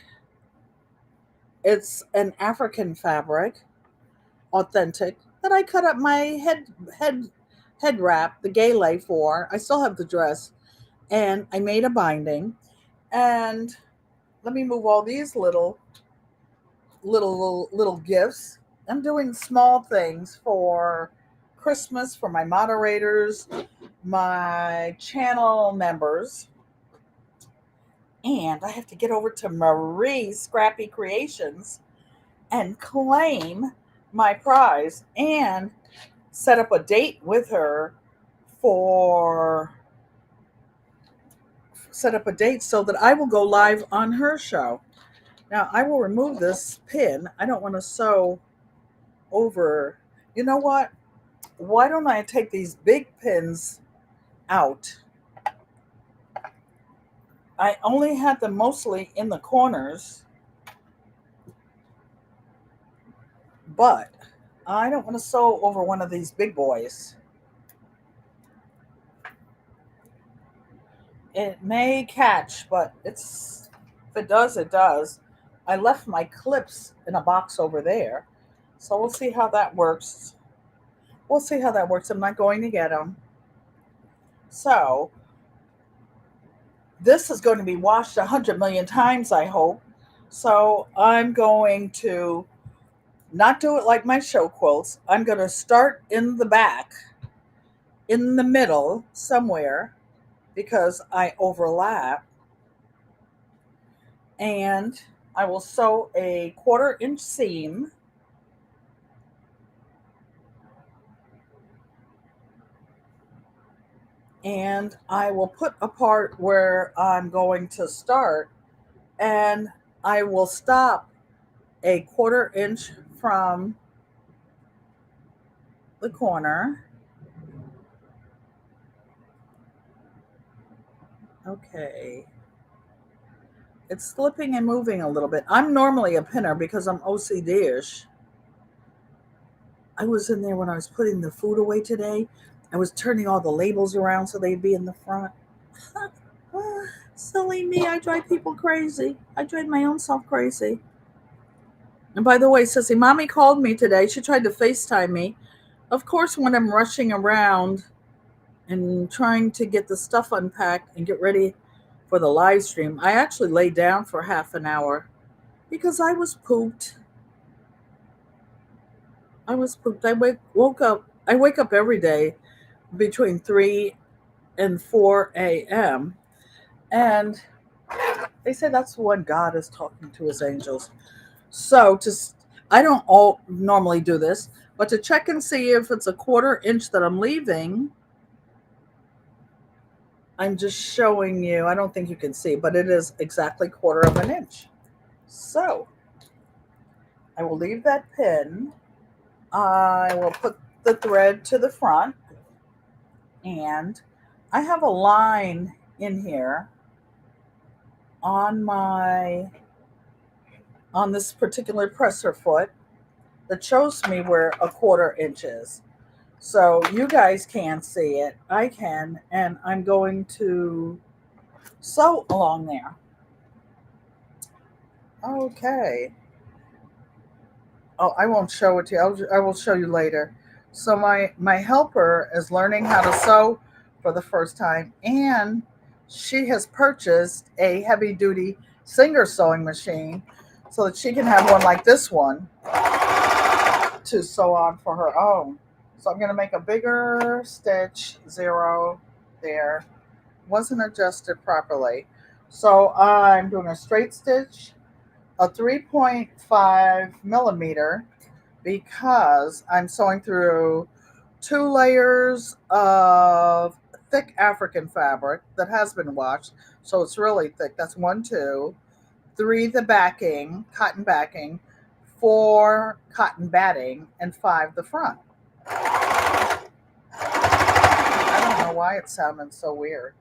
It's an African fabric, authentic, that I cut up my head wrap, the gay for. I still have the dress, and I made a binding. And let me move all these little gifts. I'm doing small things for Christmas for my moderators, my channel members, and I have to get over to Marie's Scrappy Creations and claim my prize and set up a date with her for set up a date so that I will go live on her show. Now I will remove this pin. I don't want to sew over. You know what? Why don't I take these big pins out? I only had them mostly in the corners, but I don't want to sew over one of these big boys. It may catch, but if it does, it does. I left my clips in a box over there, so we'll see how that works. We'll see how that works. I'm not going to get them. So this is going to be washed 100 million times, I hope. So I'm going to not do it like my show quilts. I'm going to start in the back, in the middle, somewhere, because I overlap, and I will sew a 1/4 inch seam, and I will put a part where I'm going to start, and I will stop a 1/4 inch from the corner. Okay. It's slipping and moving a little bit. I'm normally a pinner because I'm OCD-ish. I was in there when I was putting the food away today. I was turning all the labels around so they'd be in the front. Silly me, I drive people crazy. I drive my own self crazy. And by the way, Sissy, Mommy called me today. She tried to FaceTime me. Of course, when I'm rushing around and trying to get the stuff unpacked and get ready for the live stream, I actually lay down for half an hour because I was pooped. I was pooped. Woke up. I wake up every day between 3 and 4 a.m. And they say that's when God is talking to his angels. So I don't all normally do this, but to check and see if it's a 1/4 inch that I'm leaving, I'm just showing you. I don't think you can see, but it is exactly 1/4 inch. So I will leave that pin. I will put the thread to the front, and I have a line in here on this particular presser foot that shows me where a 1/4 inch is. So you guys can't see it. I can, and I'm going to sew along there. Okay. Oh, I won't show it to you. I will show you later. So my helper is learning how to sew for the first time, and she has purchased a heavy duty Singer sewing machine so that she can have one like this one to sew on for her own. So I'm going to make a bigger stitch, 0 there. Wasn't adjusted properly. So I'm doing a straight stitch, a 3.5 millimeter, because I'm sewing through 2 layers of thick African fabric that has been washed. So it's really thick. That's 1, 2, 3 the backing, cotton backing, 4 cotton batting, and 5 the front. I don't know why it's sounding so weird.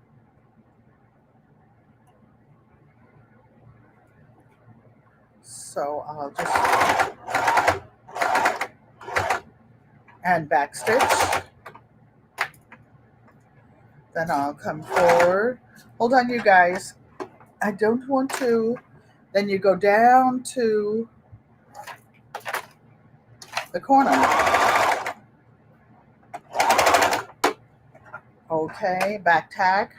So I'll just and back stitch. Then I'll come forward. Hold on, you guys. I don't want to. Then you go down to the corner. Okay, back tack.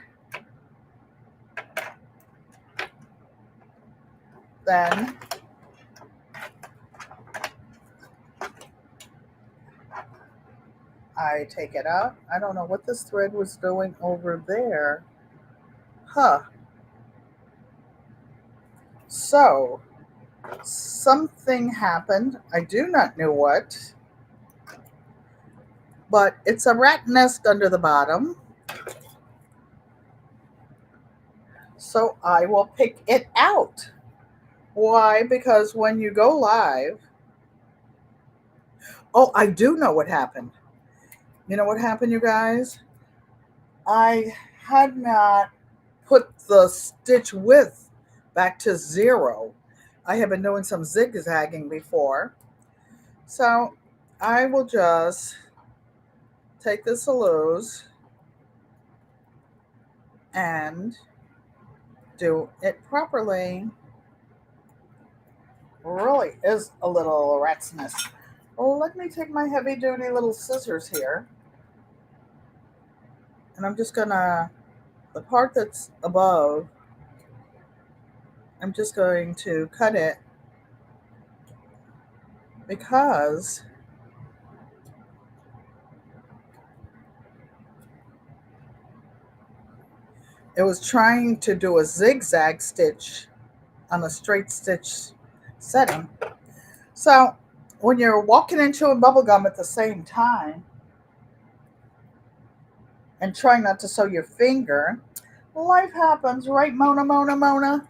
Then I take it up. I don't know what this thread was doing over there. Huh. So something happened. I do not know what. But it's a rat nest under the bottom. So I will pick it out. Why? Because when you go live, Oh, I do know what happened. You know what happened, you guys? I had not put the stitch width back to 0. I have been doing some zigzagging before. So I will just take this loose and do it properly. Really is a little rat's nest. Well, let me take my heavy duty little scissors here. And I'm just gonna, the part that's above, I'm just going to cut it because it was trying to do a zigzag stitch on a straight stitch setting. So when you're walking and chewing bubble gum at the same time and trying not to sew your finger, life happens, right, Mona, Mona, Mona?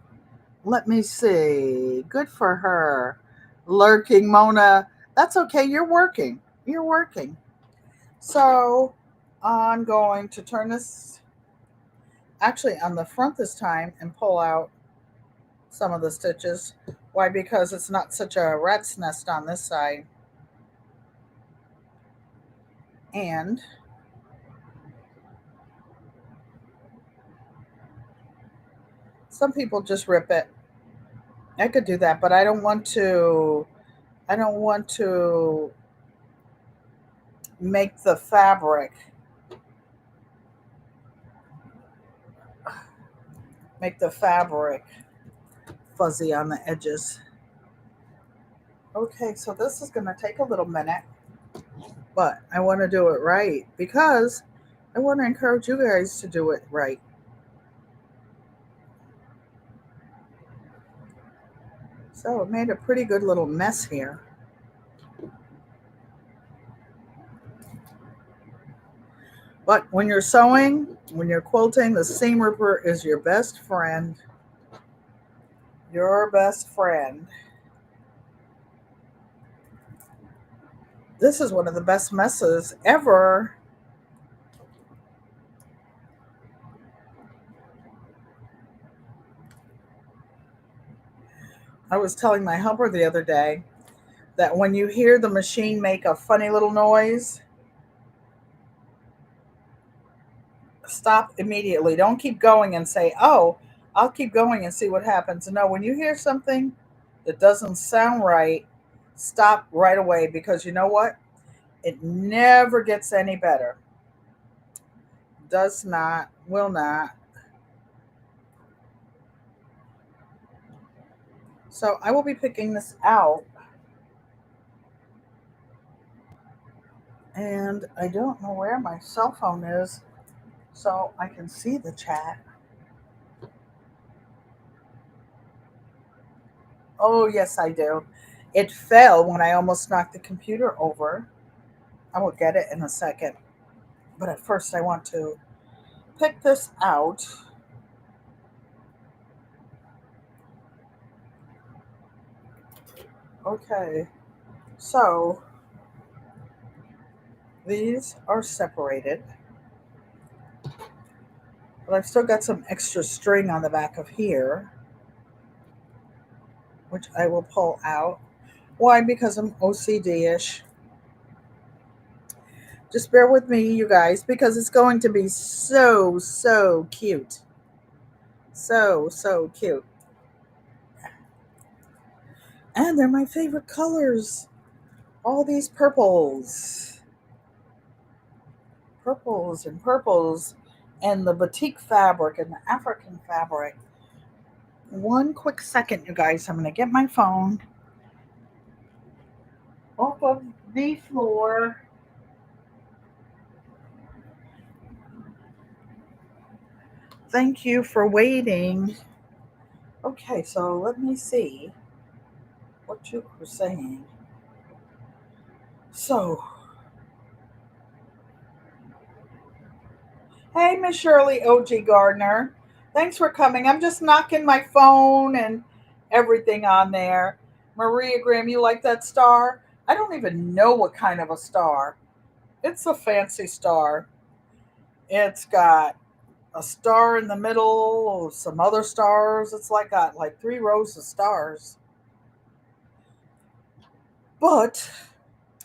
Let me see. Good for her. Lurking, Mona. That's okay. You're working. You're working. So I'm going to turn this actually on the front this time and pull out some of the stitches. Why? Because it's not such a rat's nest on this side. And some people just rip it. I could do that, but I don't want to. I don't want to make the fabric fuzzy on the edges. Okay, so this is going to take a little minute, but I want to do it right because I want to encourage you guys to do it right. So it made a pretty good little mess here. But when you're sewing, when you're quilting, the seam ripper is your best friend. Your best friend. This is one of the best messes ever. I was telling my helper the other day that when you hear the machine make a funny little noise, stop immediately. Don't keep going and say, oh, I'll keep going and see what happens. No, when you hear something that doesn't sound right, stop right away because you know what? It never gets any better. Does not, will not. So I will be picking this out. And I don't know where my cell phone is so I can see the chat. Oh, yes, I do. It fell when I almost knocked the computer over. I will get it in a second. But at first, I want to pick this out. Okay, so these are separated, but I've still got some extra string on the back of here, which I will pull out. Why? Because I'm OCD-ish. Just bear with me, you guys, because it's going to be so, so cute. So, so cute. And they're my favorite colors. All these purples. Purples and purples. And the batik fabric and the African fabric. One quick second, you guys. I'm going to get my phone off of the floor. Thank you for waiting. Okay, so let me see what you were saying. So, hey, Miss Shirley O.G. Gardner. Thanks for coming. I'm just knocking my phone and everything on there. Maria Graham, you like that star? I don't even know what kind of a star. It's a fancy star. It's got a star in the middle, some other stars. It's like got like 3 rows of stars. But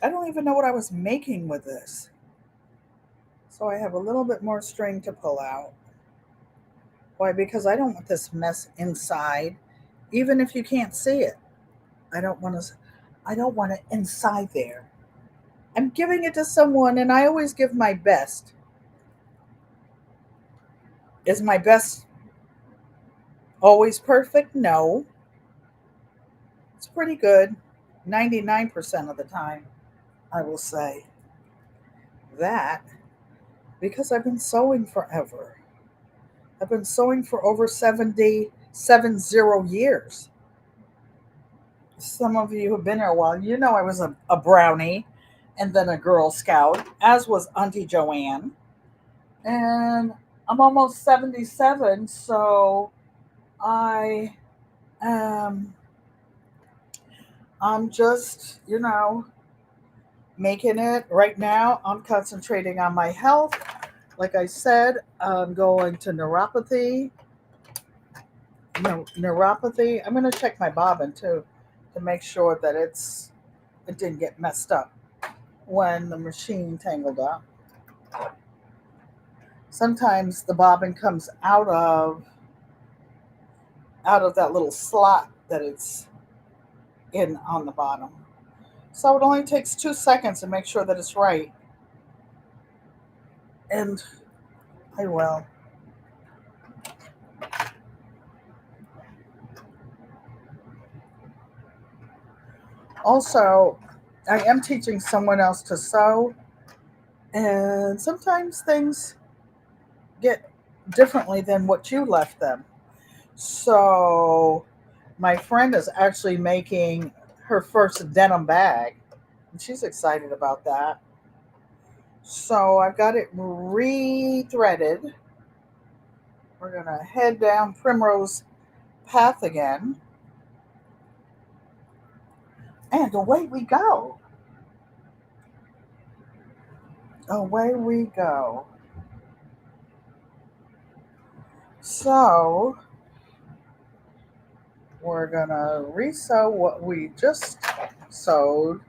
I don't even know what I was making with this. So I have a little bit more string to pull out. Why? Because I don't want this mess inside, even if you can't see it. I don't want to. I don't want it inside there. I'm giving it to someone, and I always give my best. Is my best always perfect? No, it's pretty good. 99% of the time, I will say that because I've been sewing forever. I've been sewing for over 70 years. Some of you who've been here a while, you know I was a brownie and then a Girl Scout, as was Auntie Joanne. And I'm almost 77, so I am I'm just, making it right now. I'm concentrating on my health. Like I said, I'm going to neuropathy. No, neuropathy. I'm going to check my bobbin too to make sure that it didn't get messed up when the machine tangled up. Sometimes the bobbin comes out of that little slot that it's in on the bottom. So it only takes 2 seconds to make sure that it's right. And I will. Also, I am teaching someone else to sew, and sometimes things get differently than what you left them. So, my friend is actually making her first denim bag, and she's excited about that. So, I've got it re-threaded. We're going to head down Primrose Path again, and away we go. Away we go. So, we're gonna resew what we just sewed.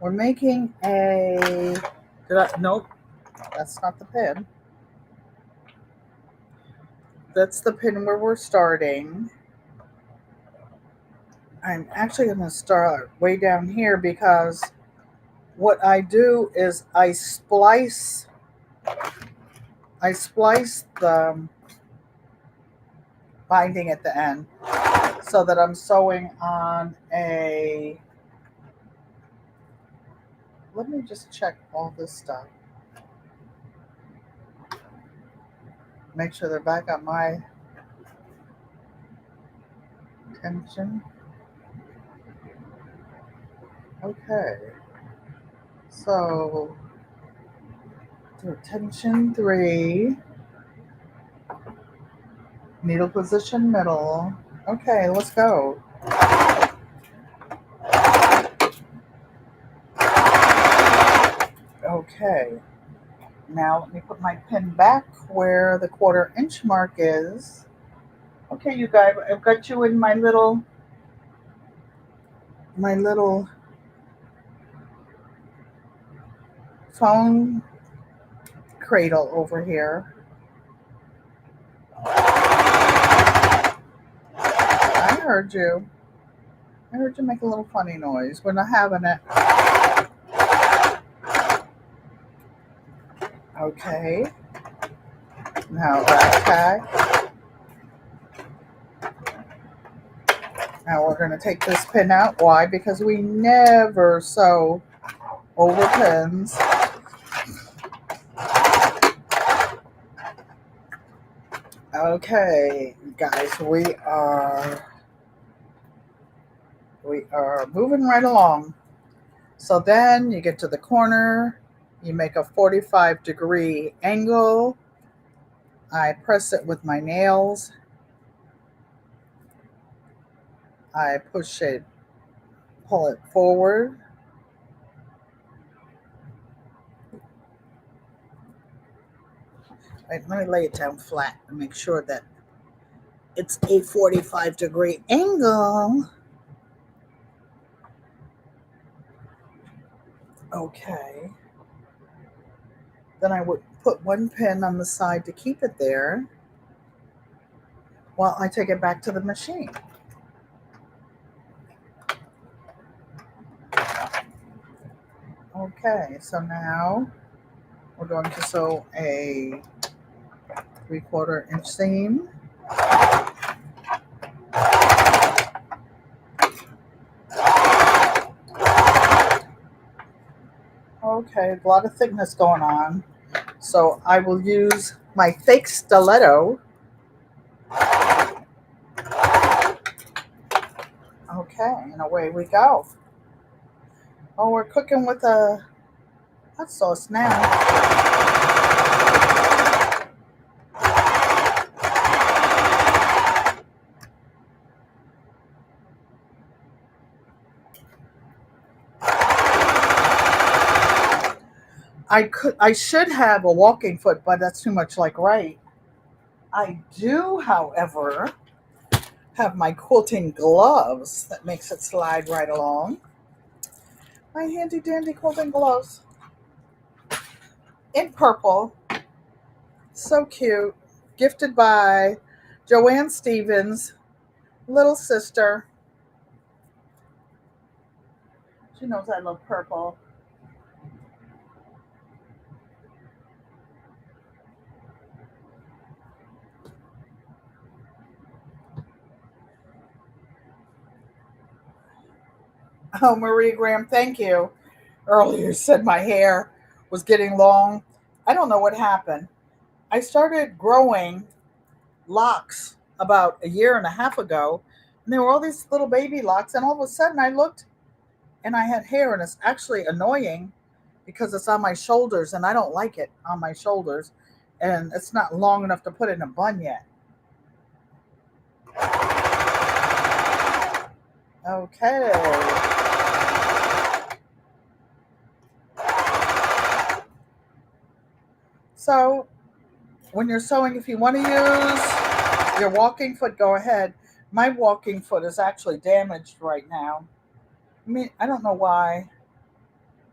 We're making nope, that's not the pin. That's the pin where we're starting. I'm actually gonna start way down here because what I do is I splice the binding at the end so that I'm sewing on let me just check all this stuff. Make sure they're back on my tension. Okay. So, do tension 3, needle position middle. Okay, let's go. Okay. Now let me put my pin back where the 1/4 inch mark is. Okay, you guys, I've got you in my little phone cradle over here. I heard you. I heard you make a little funny noise. We're not having it. Okay. Now back tag. Now we're going to take this pin out. Why? Because we never sew over pins. Okay, guys, we are moving right along. So then you get to the corner, you make a 45-degree angle. I press it with my nails. I push it, pull it forward. Right, let me lay it down flat and make sure that it's a 45-degree angle. Okay. Then I would put one pin on the side to keep it there while I take it back to the machine. Okay, so now we're going to sew a 3/4 inch seam. Okay, a lot of thickness going on. So I will use my fake stiletto. Okay, and away we go. Oh, we're cooking with a hot sauce now. I should have a walking foot, but that's too much like right. I do, however, have my quilting gloves that makes it slide right along. My handy dandy quilting gloves in purple. So cute. Gifted by Joanne Stevens, little sister. She knows I love purple. Oh, Marie Graham, thank you. Earlier said my hair was getting long. I don't know what happened. I started growing locks about a year and a half ago, and there were all these little baby locks, and all of a sudden I looked and I had hair, and it's actually annoying because it's on my shoulders, and I don't like it on my shoulders, and it's not long enough to put in a bun yet. Okay. So when you're sewing, if you want to use your walking foot, go ahead. My walking foot is actually damaged right now. I mean, I don't know why,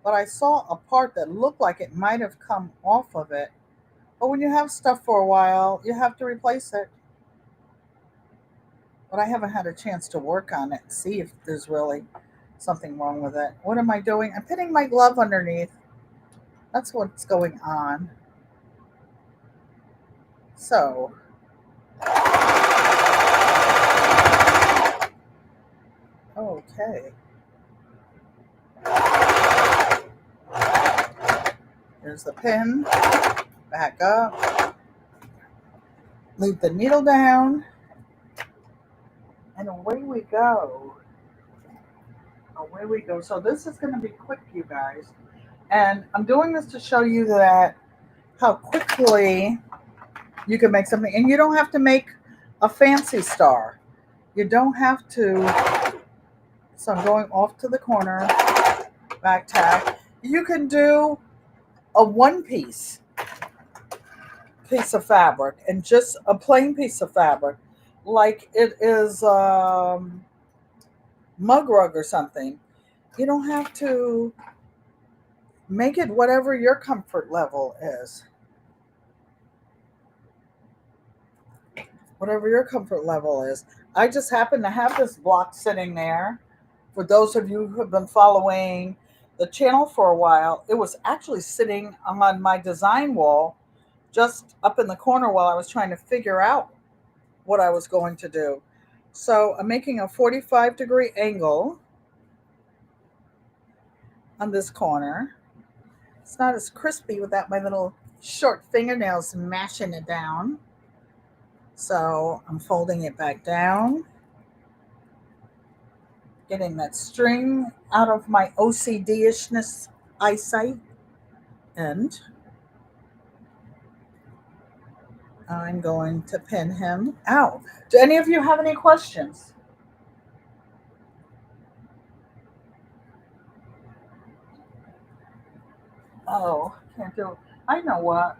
but I saw a part that looked like it might have come off of it. But when you have stuff for a while, you have to replace it. But I haven't had a chance to work on it, see if there's really something wrong with it. What am I doing? I'm pinning my glove underneath. That's what's going on. So, okay. Here's the pin. Back up. Leave the needle down. And away we go. Away we go. So this is going to be quick, you guys. And I'm doing this to show you that how quickly you can make something. And you don't have to make a fancy star. You don't have to. So I'm going off to the corner, back tack. You can do a one piece of fabric and just a plain piece of fabric, like it is mug rug or something. You don't have to make it whatever your comfort level is. Whatever your comfort level is. I just happen to have this block sitting there. For those of you who have been following the channel for a while, it was actually sitting on my design wall just up in the corner while I was trying to figure out what I was going to do. So I'm making a 45-degree angle on this corner. It's not as crispy without my little short fingernails mashing it down. So I'm folding it back down, getting that string out of my OCD-ishness eyesight, and I'm going to pin him out. Do any of you have any questions? Oh, can't do it. I know what.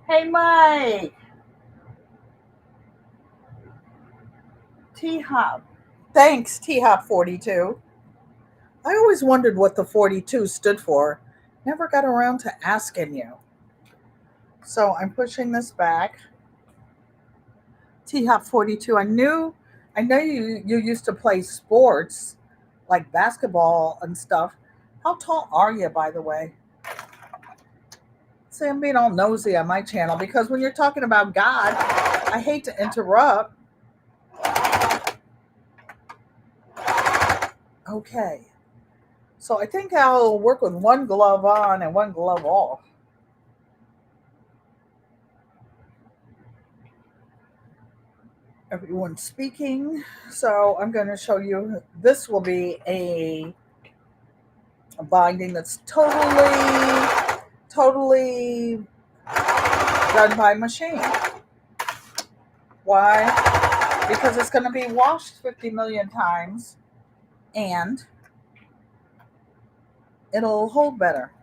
Hey, Mike. T-Hop. Thanks, T-Hop 42. I always wondered what the 42 stood for. Never got around to asking you. So I'm pushing this back. T-Hop 42. I know you used to play sports like basketball and stuff. How tall are you, by the way? See, I'm being all nosy on my channel because when you're talking about God, I hate to interrupt. Okay. So I think I'll work with one glove on and one glove off. Everyone's speaking. So I'm going to show you. This will be a binding that's totally done by machine. Why? Because it's going to be washed 50 million times and it'll hold better.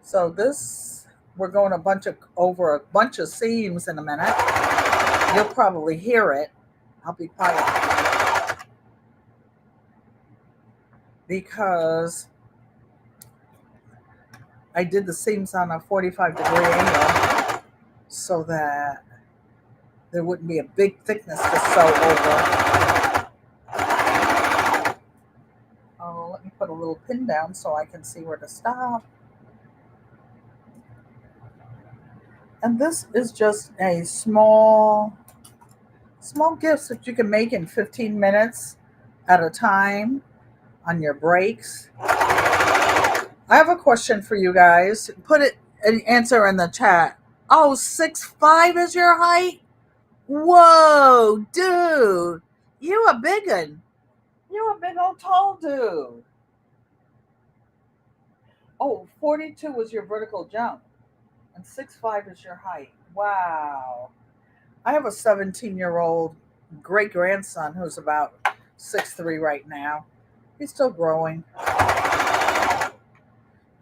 So this, we're going over a bunch of seams in a minute. You'll probably hear it. I'll be quiet because I did the seams on a 45-degree angle so that there wouldn't be a big thickness to sew over. Oh, let me put a little pin down so I can see where to stop. And this is just a small gifts that you can make in 15 minutes at a time on your breaks. I have a question for you guys. Put it an answer in the chat. Oh, 6'5" is your height? Whoa, dude. You a big one. You a big old tall dude. Oh, 42 was your vertical jump. And 6'5" is your height. Wow. I have a 17-year-old great grandson who's about 6'3" right now. He's still growing.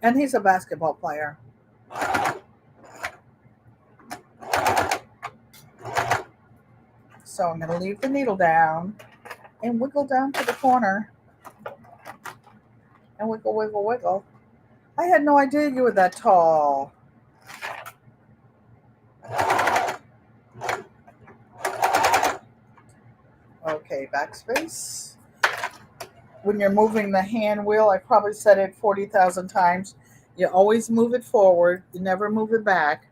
And he's a basketball player. So I'm going to leave the needle down and wiggle down to the corner. And wiggle, wiggle, wiggle. I had no idea you were that tall. Okay, backspace. When you're moving the hand wheel, I probably said it 40,000 times. You always move it forward. You never move it back,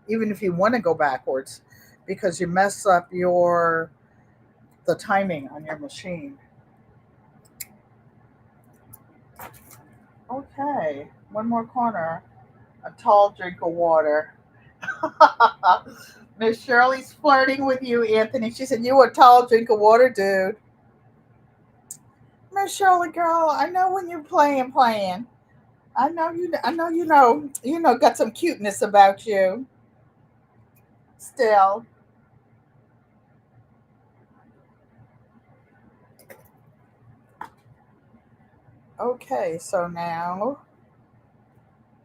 even if you want to go backwards, because you mess up the timing on your machine. Okay, one more corner. A tall drink of water. Miss Shirley's flirting with you, Anthony. She said, "You a tall drink of water, dude." Miss Shirley, girl, I know when you're playing. I know you know, got some cuteness about you. Still. Okay, so now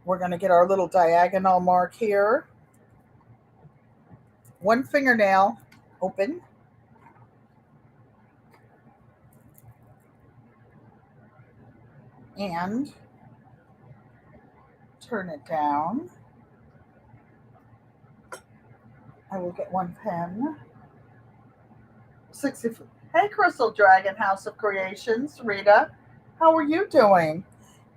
we're going to get our little diagonal mark here. One fingernail open. And turn it down. I will get one pen. 60. Hey, Crystal Dragon House of Creations, Rita, how are you doing?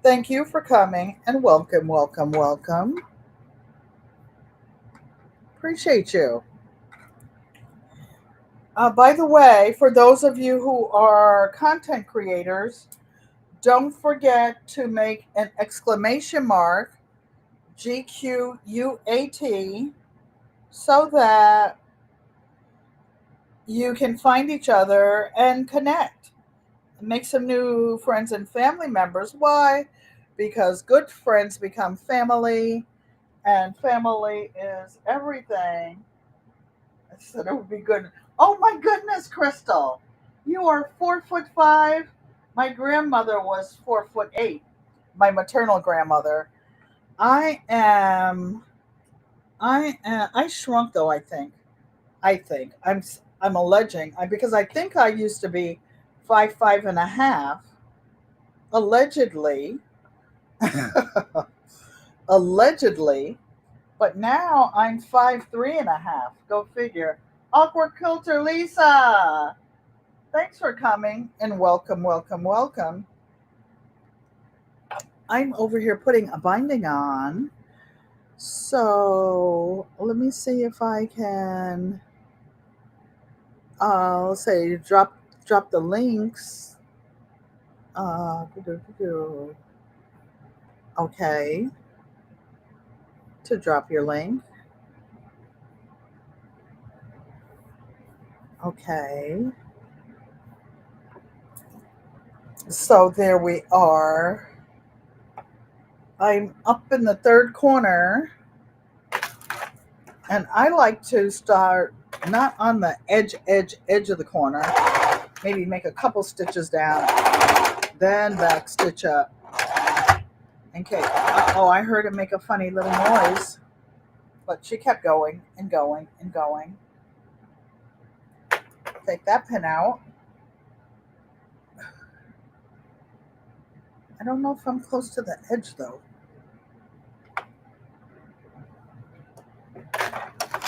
Thank you for coming and welcome, welcome, welcome. Appreciate you. By the way, for those of you who are content creators, don't forget to make an exclamation mark, GQUAT, so that you can find each other and connect. Make some new friends and family members. Why? Because good friends become family, and family is everything. I said it would be good. Oh my goodness, Crystal. You are 4'5", My grandmother was 4'8", my maternal grandmother. I am, I shrunk though, I'm alleging, because I think I used to be 5'5.5", allegedly, allegedly, but now I'm 5'3.5". Go figure. Awkward quilter Lisa, thanks for coming and welcome, welcome, welcome. I'm over here putting a binding on. So let me see if I can, let's say, drop the links. Okay, to drop your link. Okay, so there we are. I'm up in the third corner, and I like to start not on the edge of the corner. Maybe make a couple stitches down, then back stitch up. Okay. Oh, I heard it make a funny little noise, but she kept going and going and going. Take that pin out. I don't know if I'm close to the edge though.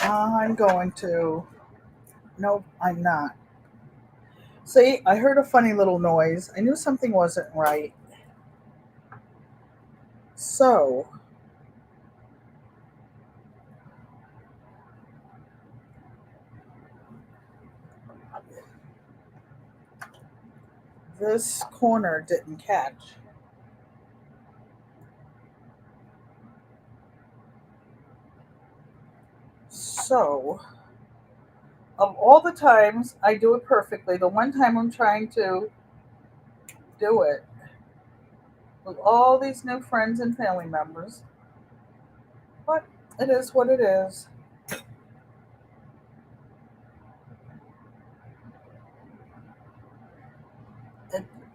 I'm going to. Nope, I'm not. See, I heard a funny little noise. I knew something wasn't right. So, this corner didn't catch. So, of all the times I do it perfectly, the one time I'm trying to do it with all these new friends and family members, but it is what it is.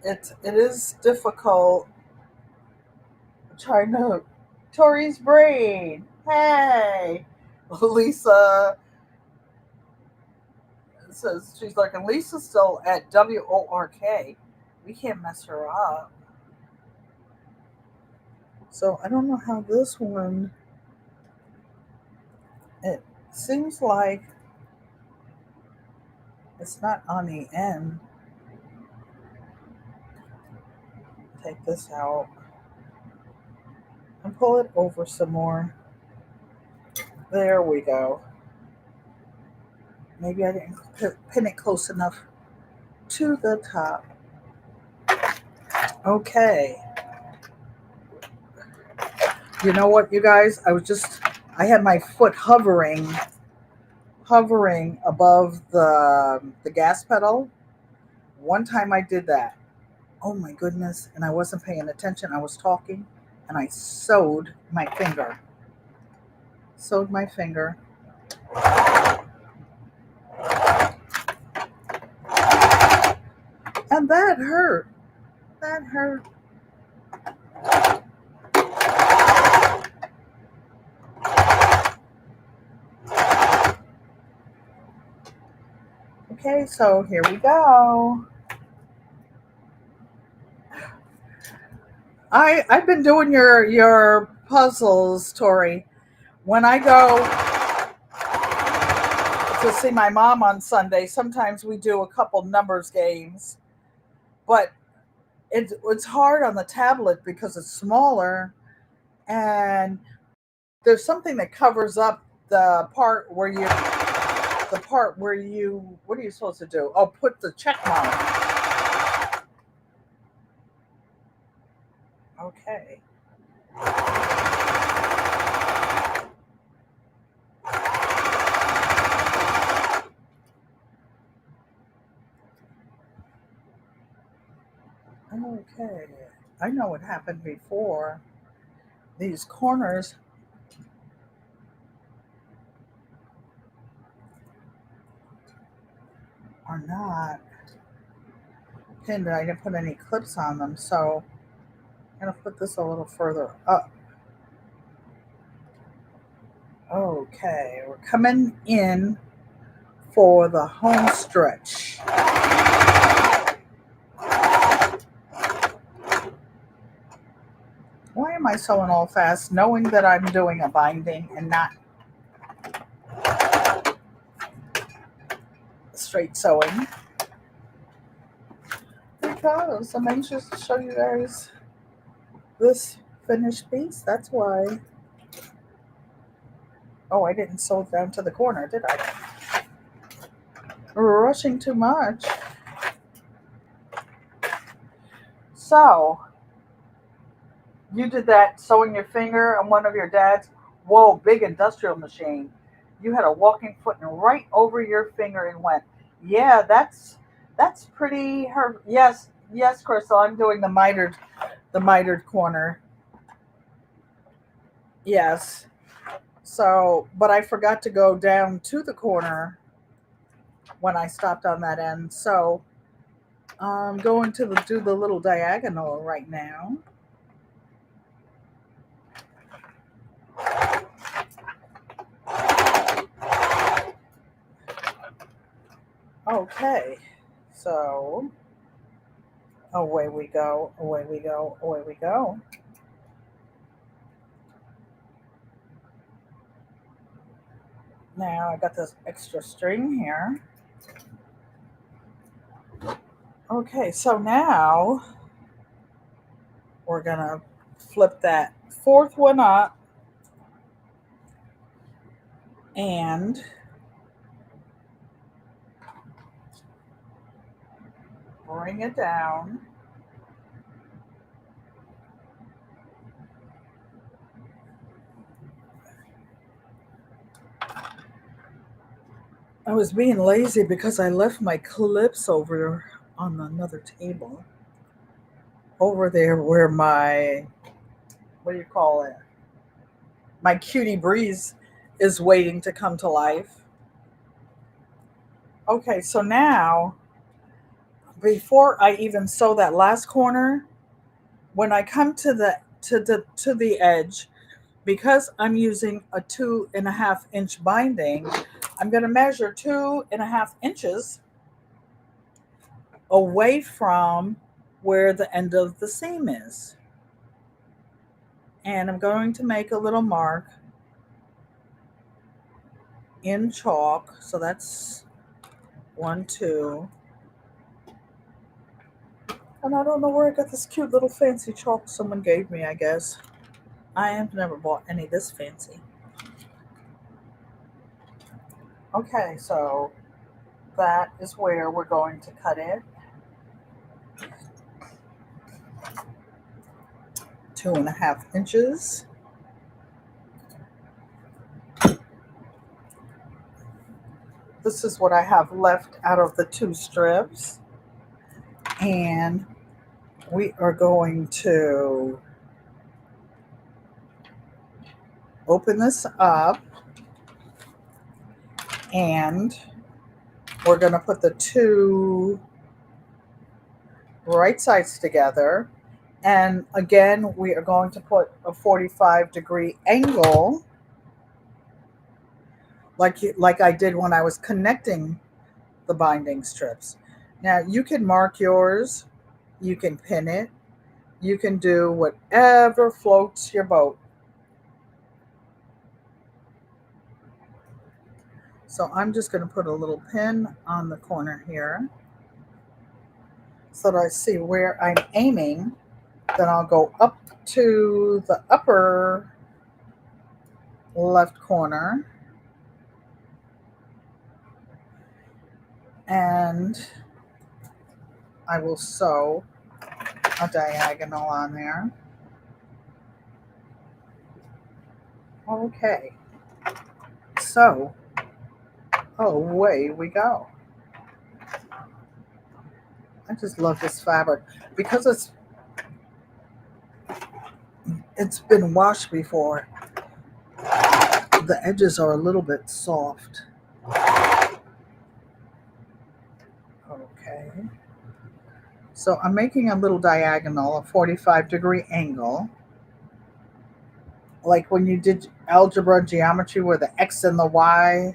It, it is difficult trying to. Tori's brain. Hey, Lisa says she's like, and Lisa's still at WORK. We can't mess her up. So I don't know how this one. It seems like it's not on the end. Take this out and pull it over some more. There we go. Maybe I didn't pin it close enough to the top. Okay. You know what, you guys? I had my foot hovering above the gas pedal. One time I did that. Oh my goodness! And I wasn't paying attention. I was talking, and I sewed my finger. Sewed my finger. And that hurt. That hurt. Okay, so here we go. I've been doing your puzzles, Tori. When I go to see my mom on Sunday, sometimes we do a couple numbers games, but it's hard on the tablet because it's smaller, and there's something that covers up the part where you what are you supposed to do? Oh, put the check mark. Okay. Okay. I know what happened before. These corners are not pinned and I didn't put any clips on them, so I'm going to put this a little further up. Okay, we're coming in for the home stretch. Why am I sewing all fast, knowing that I'm doing a binding and not straight sewing? Because I'm anxious to show you guys this finished piece. That's why. Oh, I didn't sew it down to the corner, did I? Rushing too much. So, you did that sewing your finger on one of your dad's, whoa, big industrial machine. You had a walking foot and right over your finger and went, yeah, that's pretty her. Yes, yes, Crystal, I'm doing the mitered corner. Yes. So, but I forgot to go down to the corner when I stopped on that end. So I'm going to do the little diagonal right now. Okay, so away we go, away we go, away we go. Now I got this extra string here. Okay, so now we're gonna flip that fourth one up and bring it down. I was being lazy because I left my clips over on another table. Over there where my, what do you call it? My cutie breeze is waiting to come to life. Okay, so now, before I even sew that last corner, when I come to the edge, because I'm using a 2.5 inch binding, I'm going to measure 2.5 inches away from where the end of the seam is. And I'm going to make a little mark in chalk. So that's 1, 2. And I don't know where I got this cute little fancy chalk someone gave me, I guess. I have never bought any this fancy. Okay, so that is where we're going to cut it. 2.5 inches. This is what I have left out of the 2 strips. And we are going to open this up and we're going to put the 2 right sides together. And again, we are going to put a 45-degree angle like I did when I was connecting the binding strips. Now you can mark yours, you can pin it, you can do whatever floats your boat. So I'm just going to put a little pin on the corner here so that I see where I'm aiming. Then I'll go up to the upper left corner and I will sew a diagonal on there. Okay, so away we go. I just love this fabric because it's been washed before. The edges are a little bit soft. Okay. So I'm making a little diagonal, a 45-degree angle, like when you did algebra geometry where the X and the Y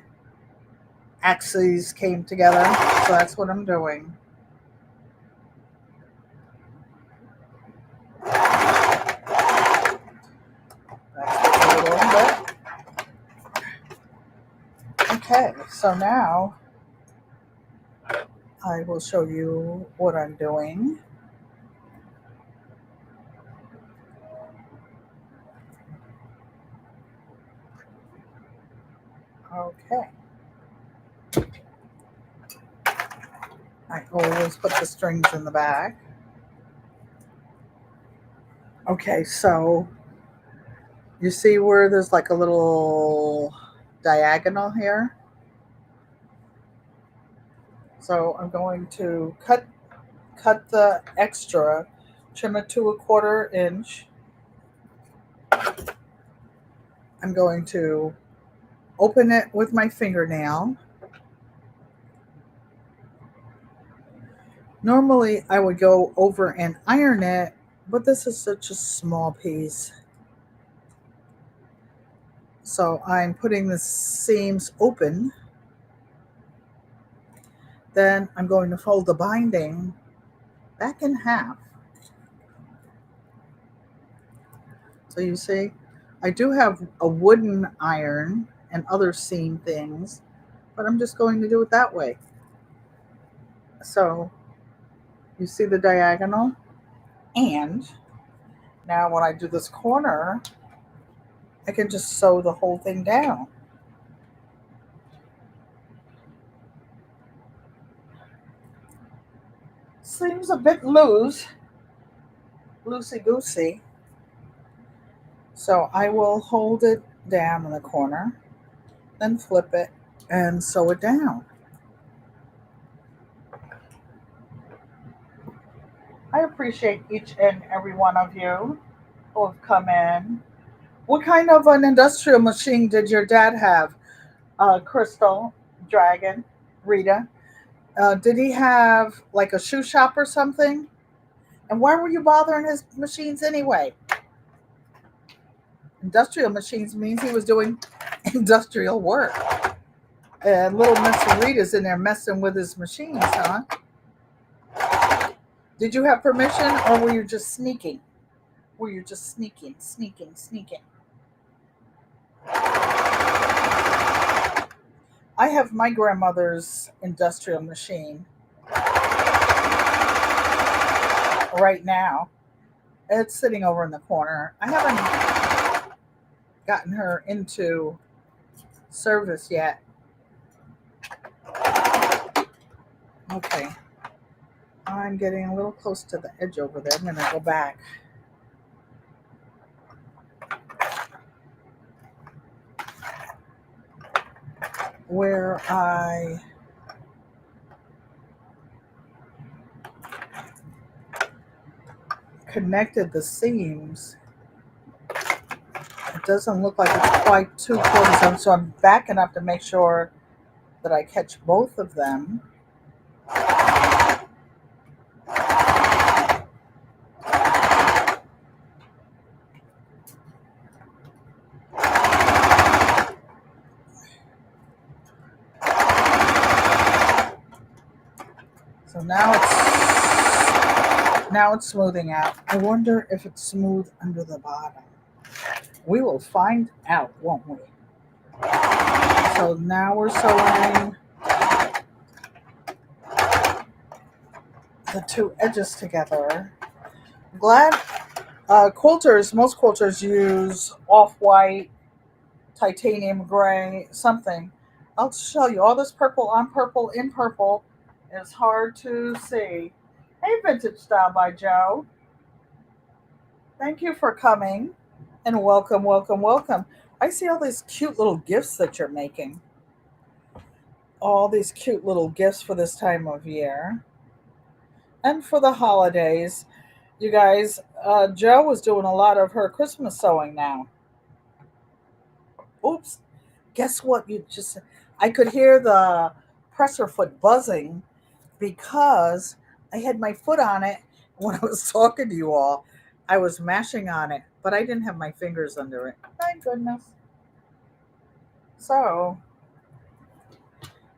axes came together. So that's what I'm doing. That's a little bit. Okay, so now I will show you what I'm doing. Okay. I always put the strings in the back. Okay, so you see where there's like a little diagonal here? So I'm going to cut the extra, trim it to 1/4 inch. I'm going to open it with my fingernail. Normally I would go over and iron it, but this is such a small piece. So I'm putting the seams open. Then I'm going to fold the binding back in half. So you see, I do have a wooden iron and other seam things, but I'm just going to do it that way. So you see the diagonal? And now when I do this corner, I can just sew the whole thing down. Seems a bit loosey-goosey. So I will hold it down in the corner, then flip it and sew it down. I appreciate each and every one of you who have come in. What kind of an industrial machine did your dad have? Crystal, Dragon, Rita. Did he have like a shoe shop or something? And why were you bothering his machines anyway? Industrial machines means he was doing industrial work. Little Miss Rita's in there messing with his machines, huh? Did you have permission or were you just sneaking? Were you just sneaking? I have my grandmother's industrial machine right now. It's sitting over in the corner. I haven't gotten her into service yet. Okay. I'm getting a little close to the edge over there. I'm going to go back. Where I connected the seams, it doesn't look like it's quite 2/4 inch, so I'm backing up to make sure that I catch both of them. So now it's smoothing out. I wonder if it's smooth under the bottom. We will find out, won't we? So now we're sewing the two edges together. I'm glad most quilters use off-white, titanium gray, something. I'll show you. All this purple on purple in purple is hard to see. Hey, Vintage Style by Joe. Thank you for coming and welcome. I see all these cute little gifts that you're making. All these cute little gifts for this time of year and for the holidays. You guys, Joe was doing a lot of her Christmas sewing now. Oops. Guess what? I could hear the presser foot buzzing because I had my foot on it. When I was talking to you all, I was mashing on it, but I didn't have my fingers under it. Thank goodness. So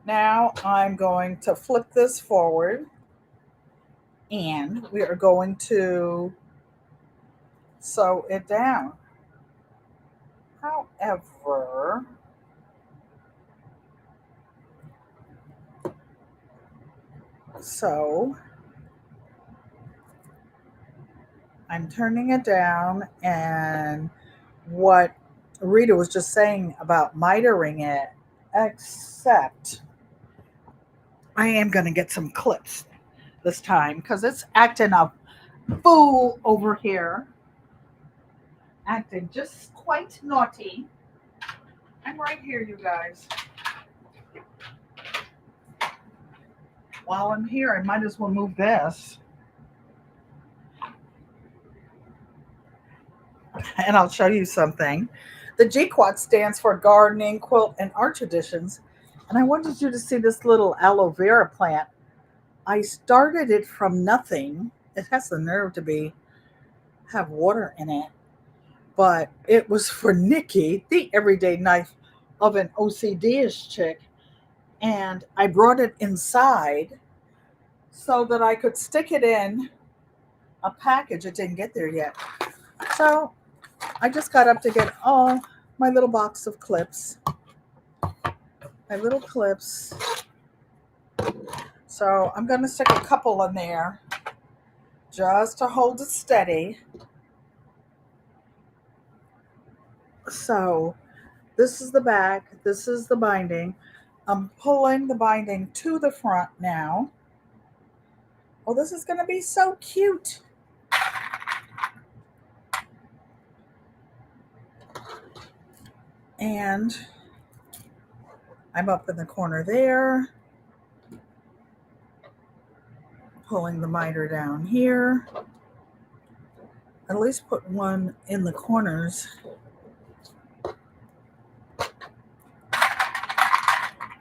now I'm going to flip this forward and we are going to sew it down. However, so I'm turning it down, and what Rita was just saying about mitering it, except I am going to get some clips this time because it's acting a fool over here, acting just quite naughty. I'm right here, you guys. While I'm here, I might as well move this. And I'll show you something. The GQUAT stands for Gardening, Quilt, and Art Traditions. And I wanted you to see this little aloe vera plant. I started it from nothing. It has the nerve to have water in it. But it was for Nikki, the everyday knife of an OCD-ish chick. And I brought it inside so that I could stick it in a package. It didn't get there yet. So I just got up to get my little box of clips. My little clips. So I'm going to stick a couple in there just to hold it steady. So this is the back. This is the binding. I'm pulling the binding to the front now. Oh, this is going to be so cute. And I'm up in the corner there, pulling the miter down here. At least put one in the corners.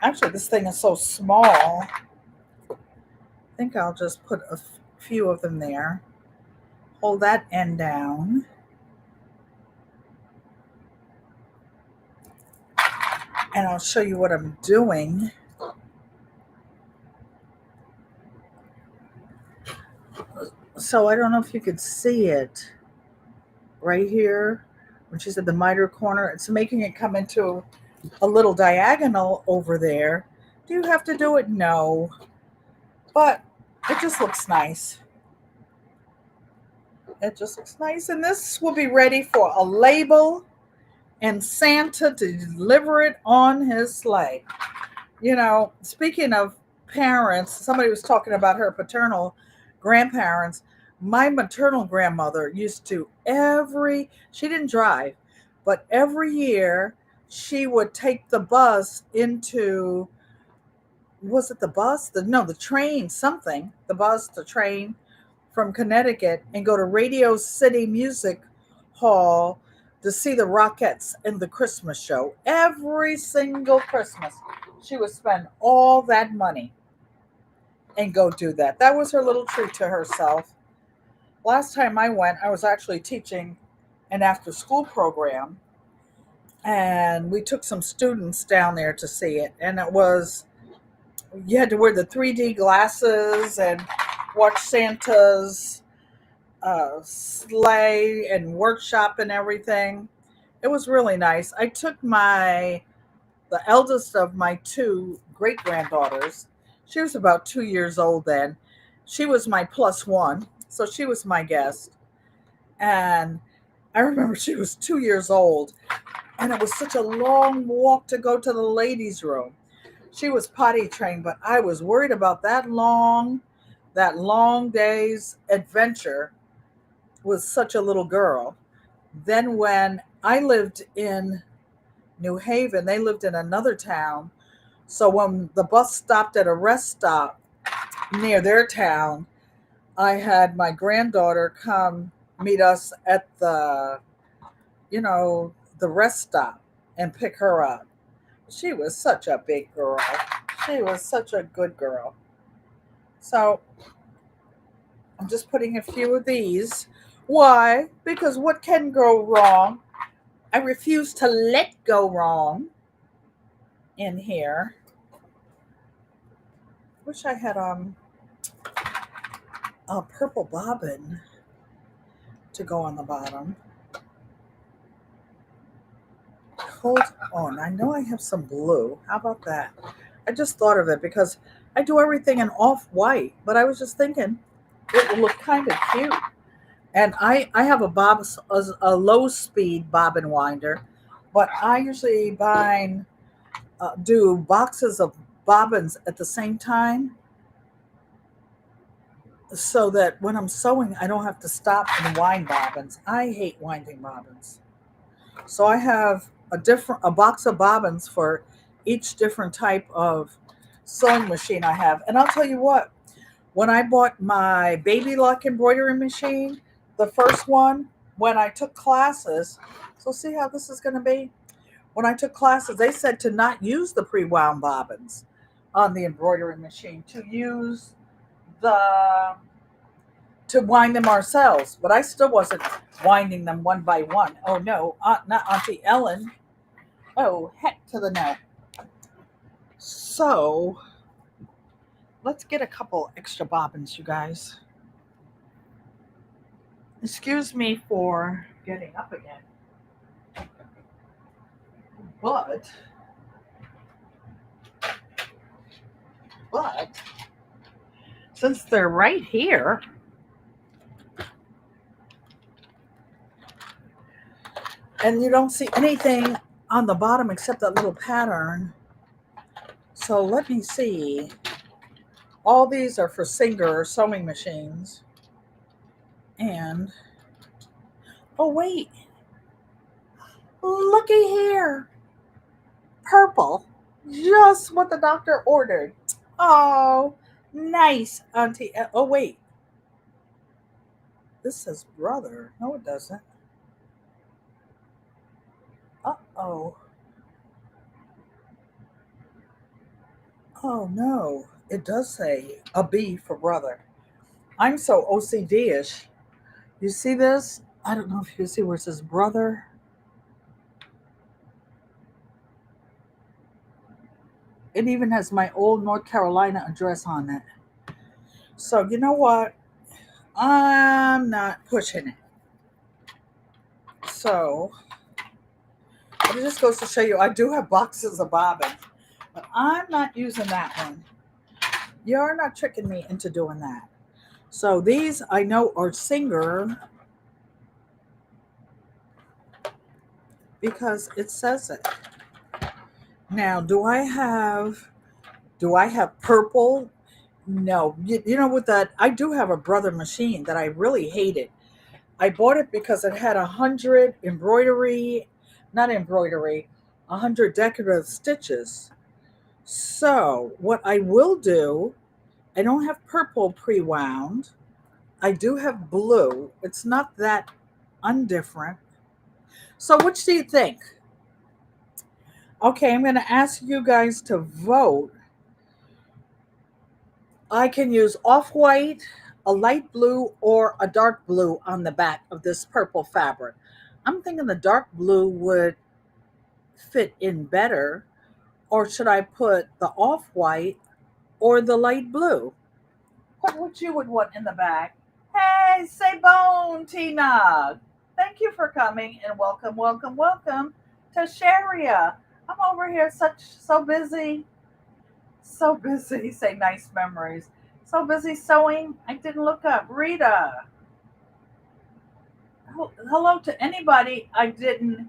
Actually, this thing is so small. I think I'll just put a few of them there. Hold that end down. And I'll show you what I'm doing. So I don't know if you could see it right here. When she said the miter corner, it's making it come into a little diagonal over there. Do you have to do it? No. But it just looks nice. It just looks nice. And this will be ready for a label and Santa to deliver it on his sleigh. You know, speaking of parents, somebody was talking about her paternal grandparents. My maternal grandmother used to she didn't drive, but every year she would take the bus into, was it the bus? The train, something. The bus, the train from Connecticut and go to Radio City Music Hall to see the Rockettes and the Christmas show. Every single Christmas, she would spend all that money and go do that. That was her little treat to herself. Last time I went, I was actually teaching an after-school program, and we took some students down there to see it. And you had to wear the 3D glasses and watch Santa's sleigh and workshop and everything. It was really nice. I took the eldest of my two great granddaughters. She was about 2 years old then. She was my +1, so she was my guest. And I remember she was 2 years old, and it was such a long walk to go to the ladies' room. She was potty trained, but I was worried about that long day's adventure with such a little girl. Then when I lived in New Haven, they lived in another town. So when the bus stopped at a rest stop near their town, I had my granddaughter come meet us at the rest stop and pick her up. She was such a big girl. She was such a good girl. So I'm just putting a few of these. Why? Because what can go wrong? I refuse to let go wrong in here. Wish I had a purple bobbin to go on the bottom. Hold on. I know I have some blue. How about that? I just thought of it because I do everything in off-white, but I was just thinking it would look kind of cute. And I have a low speed bobbin winder, but I usually do boxes of bobbins at the same time so that when I'm sewing, I don't have to stop and wind bobbins. I hate winding bobbins. So I have a box of bobbins for each different type of sewing machine I have. And I'll tell you what, when I bought my baby lock embroidery machine, the first one, when I took classes, so see how this is going to be? When I took classes, they said to not use the pre-wound bobbins on the embroidery machine, the to wind them ourselves, but I still wasn't winding them one by one. Oh no, not Auntie Ellen. Oh, heck to the no. So let's get a couple extra bobbins, you guys. Excuse me for getting up again. But, but, since they're right here, and you don't see anything on the bottom except that little pattern. So let me see. All these are for Singer sewing machines. And, oh wait, looky here. Purple. Just what the doctor ordered. Oh, nice, Auntie. Oh, wait. This says brother. No, it doesn't. Uh-oh. Oh, no. It does say a B for brother. I'm so OCD-ish. You see this? I don't know if you see where it says brother. It even has my old North Carolina address on it. So, you know what? I'm not pushing it. So, it just goes to show you I do have boxes of bobbins, but I'm not using that one. You're not tricking me into doing that. So these I know are Singer because it says it. Now, do I have purple? No. You know with that, I do have a brother machine that I really hated. I bought it because it had 100 decorative stitches. So what I will do, I don't have purple pre-wound. I do have blue. It's not that undifferent. So which do you think? Okay, I'm going to ask you guys to vote. I can use off-white, a light blue, or a dark blue on the back of this purple fabric. I'm thinking the dark blue would fit in better, or should I put the off-white or the light blue? What you would want in the back? Hey, say bone, Tina. Thank you for coming and welcome, welcome, welcome to Sharia. I'm over here so busy. So busy. Say nice memories. So busy sewing. I didn't look up. Rita. Hello to anybody I didn't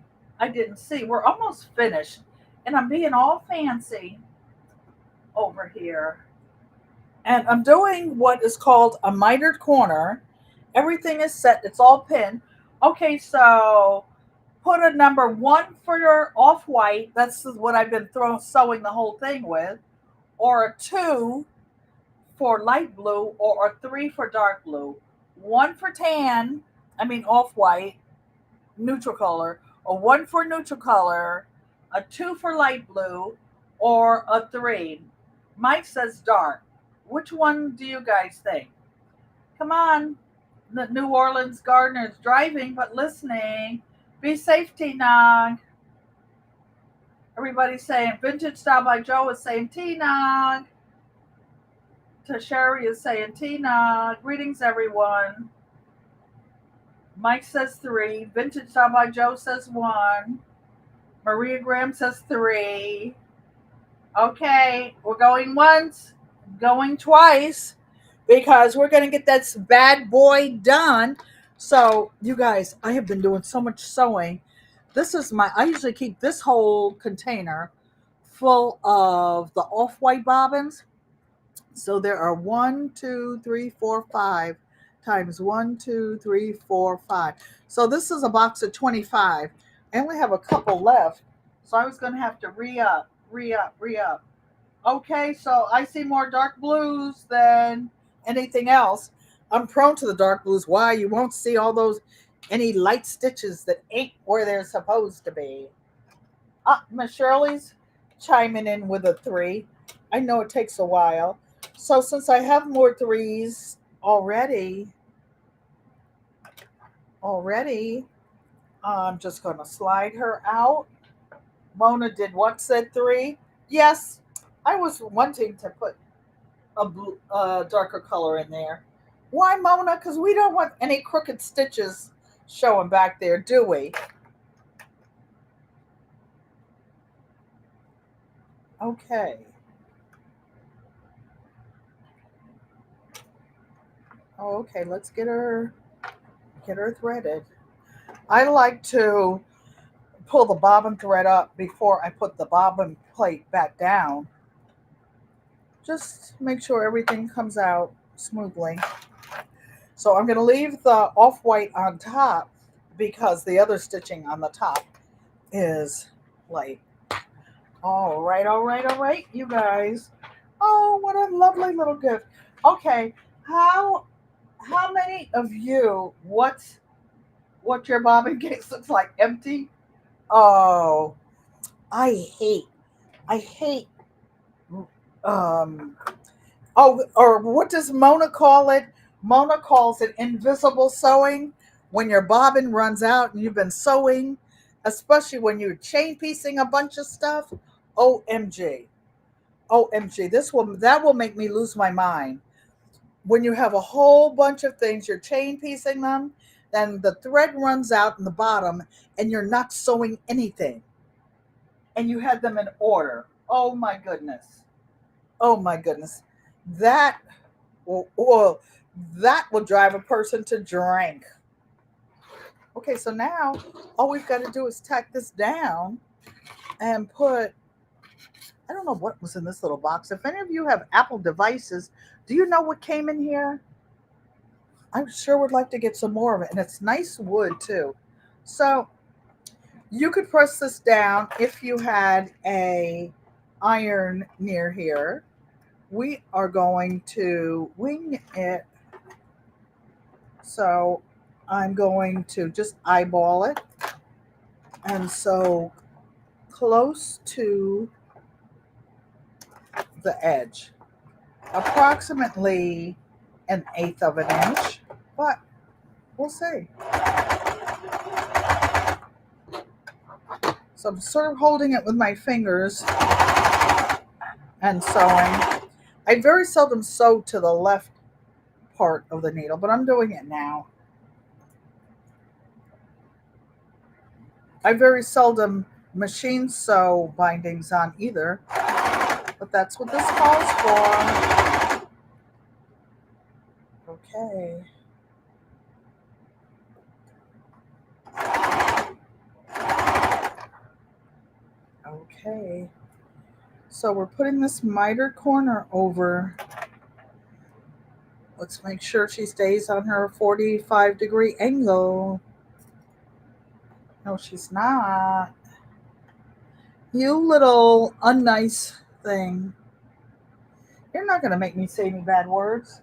see. We're almost finished. And I'm being all fancy over here. And I'm doing what is called a mitered corner. Everything is set, it's all pinned. Okay, so put a number 1 for your off white. That's what I've been sewing the whole thing with, or a 2 for light blue, or a 3 for dark blue. 1 for off white, neutral color, or 1 for neutral color, a 2 for light blue, or a 3. Mike says dark. Which one do you guys think? Come on. The New Orleans gardeners driving but listening. Be safe, Tina. Everybody's saying Vintage Style by Joe is saying Tina. Tasheri is saying Tina. Greetings, everyone. Mike says 3. Vintage Style by Joe says 1. Maria Graham says 3. Okay, we're going once, going twice, because we're going to get this bad boy done. So, you guys, I have been doing so much sewing. I usually keep this whole container full of the off-white bobbins. So there are 1, 2, 3, 4, 5 times 1, 2, 3, 4, 5. So this is a box of 25. I only have a couple left. So I was going to have to re-up. Okay, so I see more dark blues than anything else. I'm prone to the dark blues. Why? You won't see any light stitches that ain't where they're supposed to be. Miss Shirley's chiming in with a 3. I know it takes a while. So since I have more 3s already, I'm just going to slide her out. Mona did what, said 3? Yes, I was wanting to put a darker color in there. Why, Mona? Because we don't want any crooked stitches showing back there, do we? Okay. Okay, let's get her threaded. I like to pull the bobbin thread up before I put the bobbin plate back down. Just make sure everything comes out smoothly. So I'm going to leave the off-white on top because the other stitching on the top is light. All right, you guys. Oh, what a lovely little gift. Okay, how many of you, what your bobbin case looks like? Empty? Oh, I hate or what does Mona call it? Mona calls it invisible sewing, when your bobbin runs out and you've been sewing, especially when you're chain piecing a bunch of stuff. OMG. OMG. That will make me lose my mind. When you have a whole bunch of things, you're chain piecing them, then the thread runs out in the bottom and you're not sewing anything. And you had them in order. Oh my goodness. Oh my goodness. That that will drive a person to drink. Okay, so now all we've got to do is tack this down and put, I don't know what was in this little box. If any of you have Apple devices, do you know what came in here? I sure would like to get some more of it. And it's nice wood too. So you could press this down if you had a iron near here. We are going to wing it. So I'm going to just eyeball it. And so close to the edge, approximately 1/8 of an inch, but we'll see. So I'm sort of holding it with my fingers and sewing. I very seldom sew to the left part of the needle, but I'm doing it now. I very seldom machine sew bindings on either, but that's what this calls for. Okay. Okay. So we're putting this mitered corner over. Let's make sure she stays on her 45-degree angle. No, she's not. You little unnice thing. You're not going to make me say any bad words.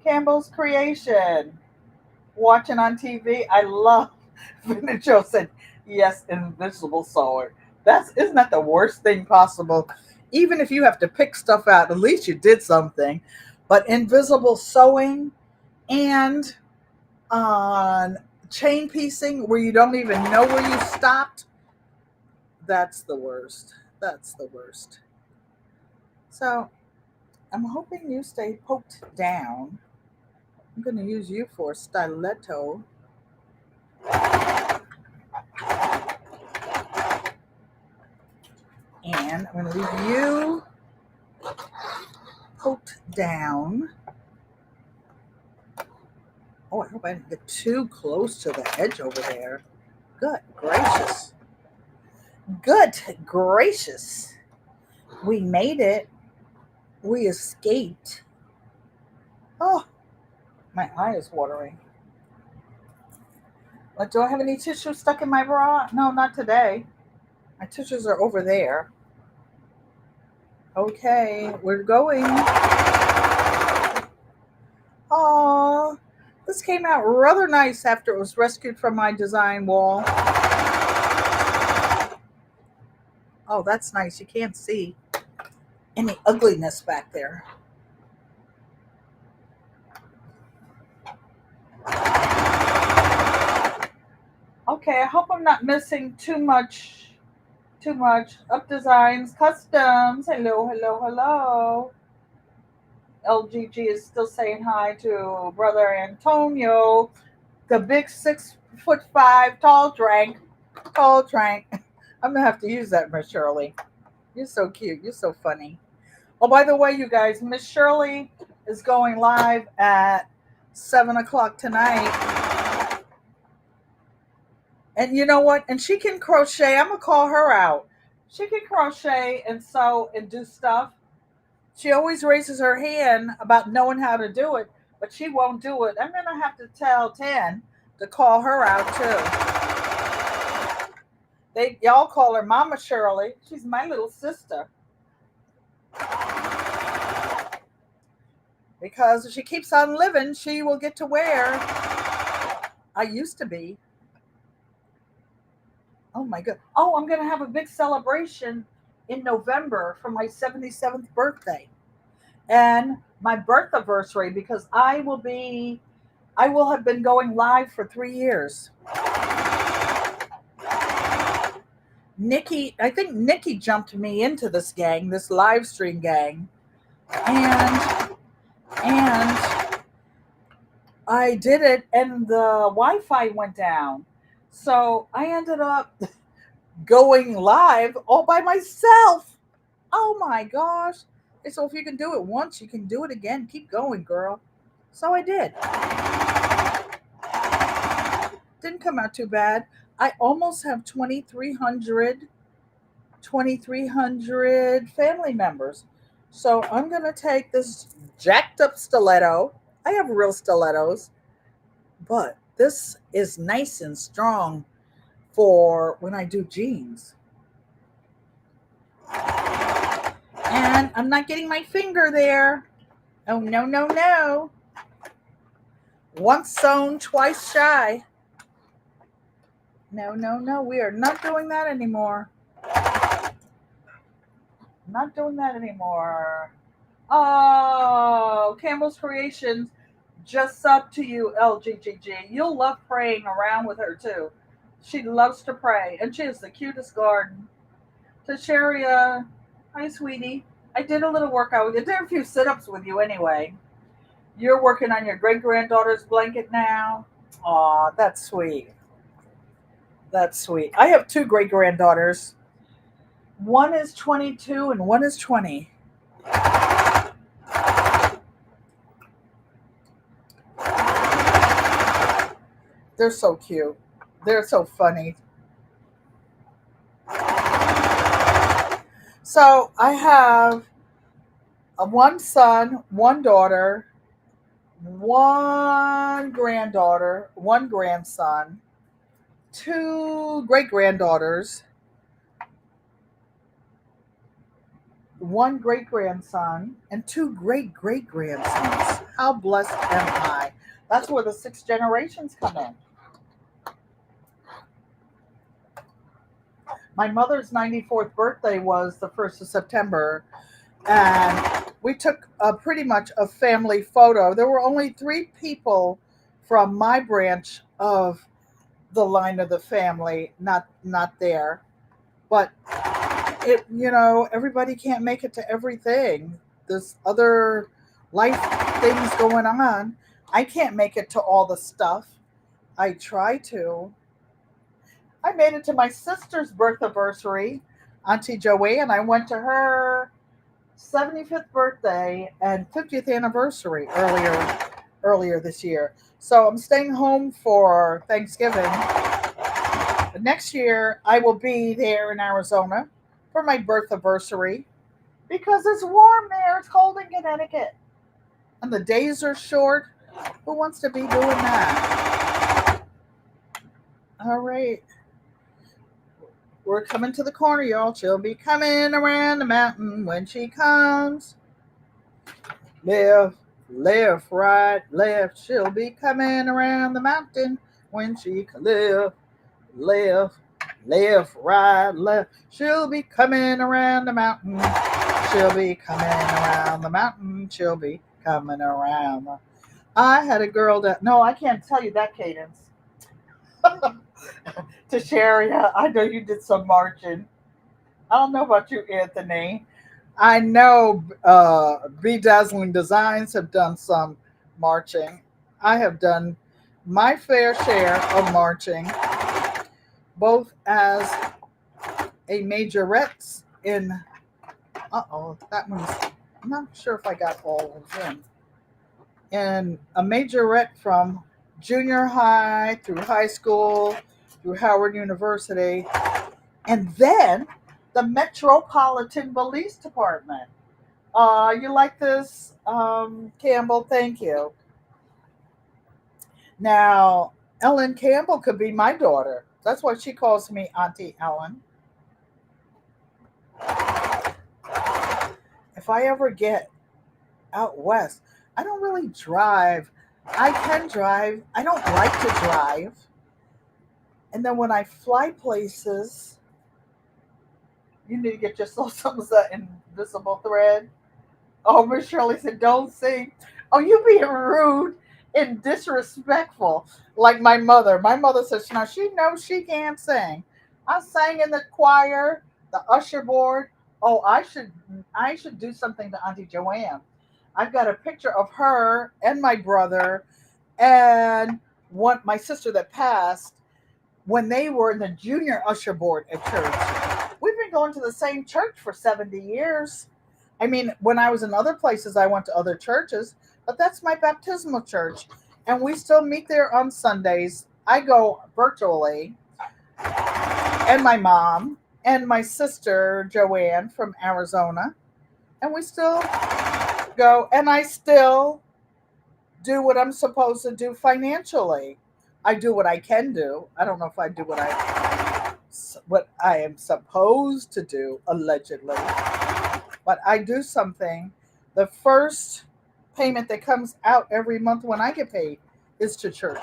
Campbell's Creation. Watching on TV. I love Vintage Joe said, yes, invisible sewer. Isn't that the worst thing possible? Even if you have to pick stuff out, at least you did something. But invisible sewing and on chain piecing where you don't even know where you stopped, that's the worst. That's the worst. So I'm hoping you stay poked down. I'm going to use you for stiletto. And I'm going to leave you poked down. Oh, I hope I didn't get too close to the edge over there. Good gracious. Good gracious. We made it. We escaped. Oh, my eye is watering. But do I have any tissue stuck in my bra? No, not today. My tissues are over there. Okay, we're going. Oh, this came out rather nice after it was rescued from my design wall. Oh, that's nice. You can't see any ugliness back there. Okay, I hope I'm not missing too much. Too much. Up designs, customs. Hello, hello, hello. LGG is still saying hi to brother Antonio, the big 6'5" tall drank. Tall drank. I'm gonna have to use that, Miss Shirley. You're so cute. You're so funny. Oh, by the way, you guys, Miss Shirley is going live at 7 o'clock tonight. And you know what? And she can crochet. I'm gonna call her out. She can crochet and sew and do stuff. She always raises her hand about knowing how to do it, but she won't do it. I'm gonna have to tell 10 to call her out too. Y'all call her Mama Shirley. She's my little sister. Because if she keeps on living, she will get to where I used to be. Oh my God. Oh, I'm going to have a big celebration in November for my 77th birthday and my birth anniversary because I will have been going live for 3 years. I think Nikki jumped me into this gang, this live stream gang. And I did it and the Wi-Fi went down. So I ended up going live all by myself. Oh my gosh. So if you can do it once, you can do it again. Keep going, girl. So I did. Didn't come out too bad. I almost have 2,300 family members. So I'm going to take this jacked up stiletto. I have real stilettos, but this is nice and strong for when I do jeans. And I'm not getting my finger there. Oh, no, no, no. Once sewn, twice shy. No, no, no. We are not doing that anymore. Not doing that anymore. Oh, Campbell's Creations. Just up to you, LGGG. You'll love praying around with her, too. She loves to pray, and she has the cutest garden. Tasharia, hi, sweetie. I did a little workout with you. I did a few sit-ups with you anyway. You're working on your great-granddaughter's blanket now. Aw, that's sweet. That's sweet. I have 2 great-granddaughters. One is 22 and one is 20. They're so cute. They're so funny. So I have one son, one daughter, one granddaughter, one grandson, 2 great-granddaughters, one great-grandson, and 2 great-great-grandsons. How blessed am I? That's where the 6 generations come in. My mother's 94th birthday was the 1st of September, and We took pretty much a family photo. There were only 3 people from my branch of the line of the family, not there. But everybody can't make it to everything. There's other life things going on. I can't make it to all the stuff. I try to. I made it to my sister's birth anniversary, Auntie Joanne. I went to her 75th birthday and 50th anniversary earlier this year. So I'm staying home for Thanksgiving. But next year I will be there in Arizona for my birth anniversary because it's warm there. It's cold in Connecticut. And the days are short. Who wants to be doing that? All right. We're coming to the corner, y'all. She'll be coming around the mountain when she comes. Left, left, right, left. She'll be coming around the mountain when she left, left, left, right, left. She'll be coming around the mountain. She'll be coming around the mountain. She'll be coming around. I had a girl that, no, I can't tell you that cadence. To Sherry, I know you did some marching. I don't know about you, Anthony. I know Bedazzling Designs have done some marching. I have done my fair share of marching, both as a majorette in. That one's. I'm not sure if I got all of them. And a majorette from junior high through high school, through Howard University, and then the Metropolitan Police Department. You like this, Campbell? Thank you. Now, Ellen Campbell could be my daughter. That's why she calls me Auntie Ellen. If I ever get out west, I don't really drive. I can drive. I don't like to drive. And then when I fly places, you need to get yourself some of that invisible thread. Oh, Miss Shirley said, don't sing. Oh, you being rude and disrespectful. Like my mother. My mother says, now she knows she can't sing. I sang in the choir, the usher board. Oh, I should do something to Auntie Joanne. I've got a picture of her and my brother and my sister that passed when they were in the junior usher board at church. We've been going to the same church for 70 years. I mean, when I was in other places, I went to other churches, but that's my baptismal church. And we still meet there on Sundays. I go virtually, and my mom and my sister, Joanne, from Arizona. And we still go, and I still do what I'm supposed to do financially. I do what I can do. I don't know if I do what I am supposed to do, allegedly. But I do something. The first payment that comes out every month when I get paid is to church.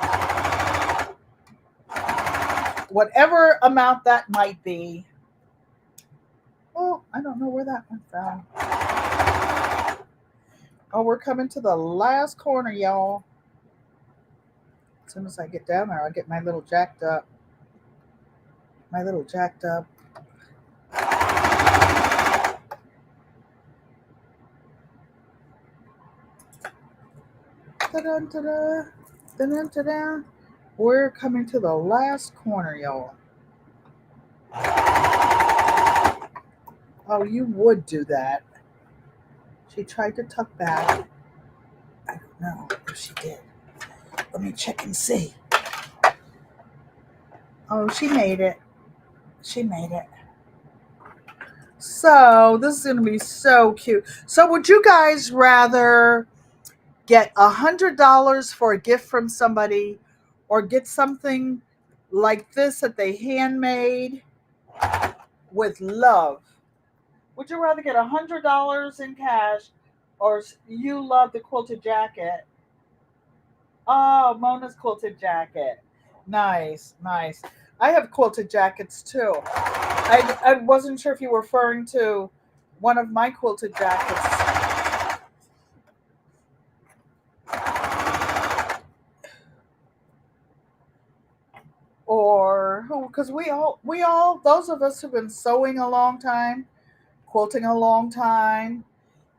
Whatever amount that might be. Oh, I don't know where that one fell. Oh, we're coming to the last corner, y'all. As soon as I get down there, I'll get my little jacked up. Ta-da, ta-da, ta-da, ta-da. We're coming to the last corner, y'all. Oh, you would do that. She tried to tuck back. I don't know if she did. Let me check and see. Oh, she made it. So this is going to be so cute. So would you guys rather get $100 for a gift from somebody or get something like this that they handmade with love? Would you rather get $100 in cash or you love the quilted jacket? Oh, Mona's quilted jacket. Nice. I have quilted jackets too. I wasn't sure if you were referring to one of my quilted jackets. because we all, those of us who've been sewing a long time, quilting a long time,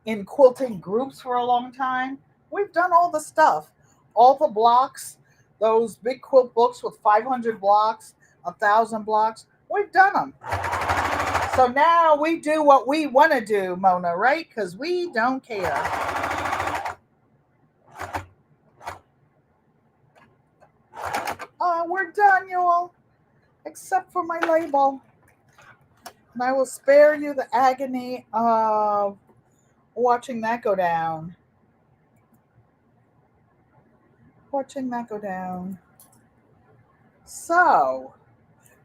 in quilting groups for a long time, we've done all the stuff, all the blocks, those big quilt books with 500 blocks, 1,000 blocks. We've done them. So now we do what we want to do, Mona, right? Because we don't care. We're done, y'all, except for my label. And I will spare you the agony of watching that go down. Watching that go down. So,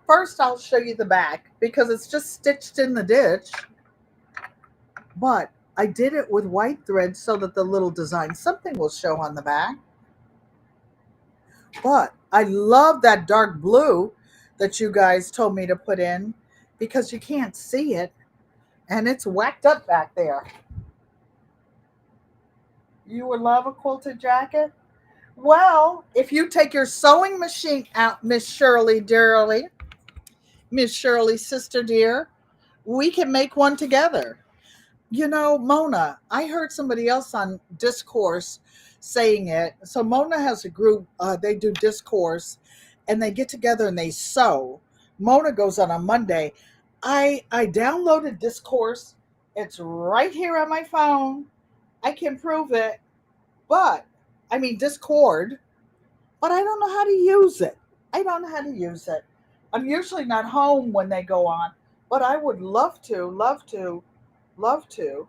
first I'll show you the back because it's just stitched in the ditch. But I did it with white thread so that the little design, something will show on the back. But I love that dark blue that you guys told me to put in because you can't see it and it's whacked up back there. You would love a quilted jacket? Well, if you take your sewing machine out, Miss Shirley dearly, Miss Shirley sister dear, we can make one together. You know, Mona, I heard somebody else on Discourse saying it. So Mona has a group, they do Discourse and they get together and they sew. Mona goes on Monday. I downloaded Discourse. It's right here on my phone. I can prove it. But, I mean, Discord, but I don't know how to use it. I don't know how to use it. I'm usually not home when they go on, but I would love to, love to, love to.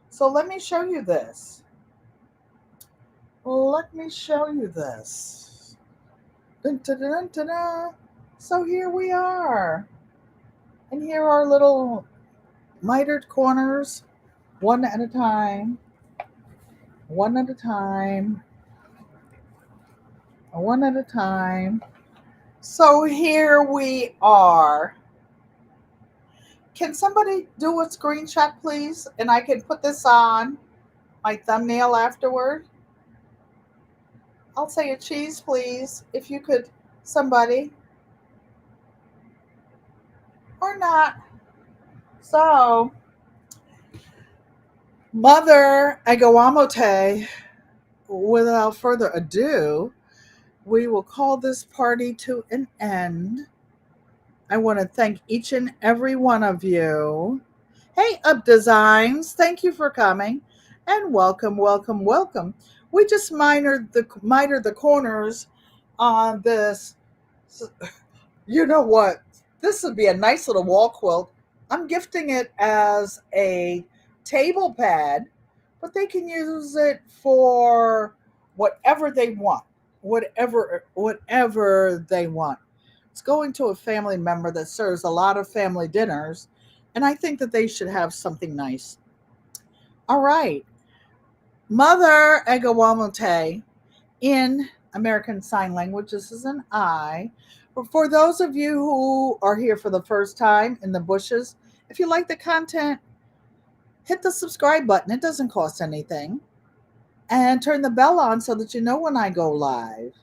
So let me show you this. Let me show you this. Dun, dun, dun, dun, dun. So here we are. And here are little mitered corners, one at a time, one at a time, one at a time. So here we are. Can somebody do a screenshot, please? And I can put this on my thumbnail afterward. I'll say a cheese, please, if you could, somebody. Or not. So, Mother Agawamote, without further ado, we will call this party to an end. I want to thank each and every one of you. Hey, Up Designs, thank you for coming. And welcome, welcome, welcome. We just mitered the corners on this. You know what? This would be a nice little wall quilt. I'm gifting it as a table pad, but they can use it for whatever they want. Whatever they want. It's going to a family member that serves a lot of family dinners, and I think that they should have something nice. All right. Mother Agawamote in American Sign Language. This is an I. For those of you who are here for the first time in the bushes, if you like the content, hit the subscribe button. It doesn't cost anything. And turn the bell on so that you know when I go live.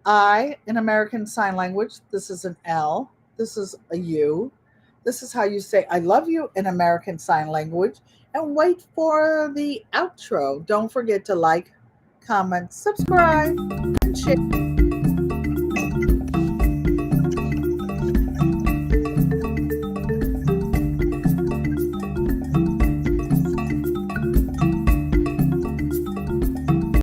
I in American Sign Language. This is an L. This is a U. This is how you say I love you in American Sign Language. And wait for the outro. Don't forget to like, comment, subscribe, and share.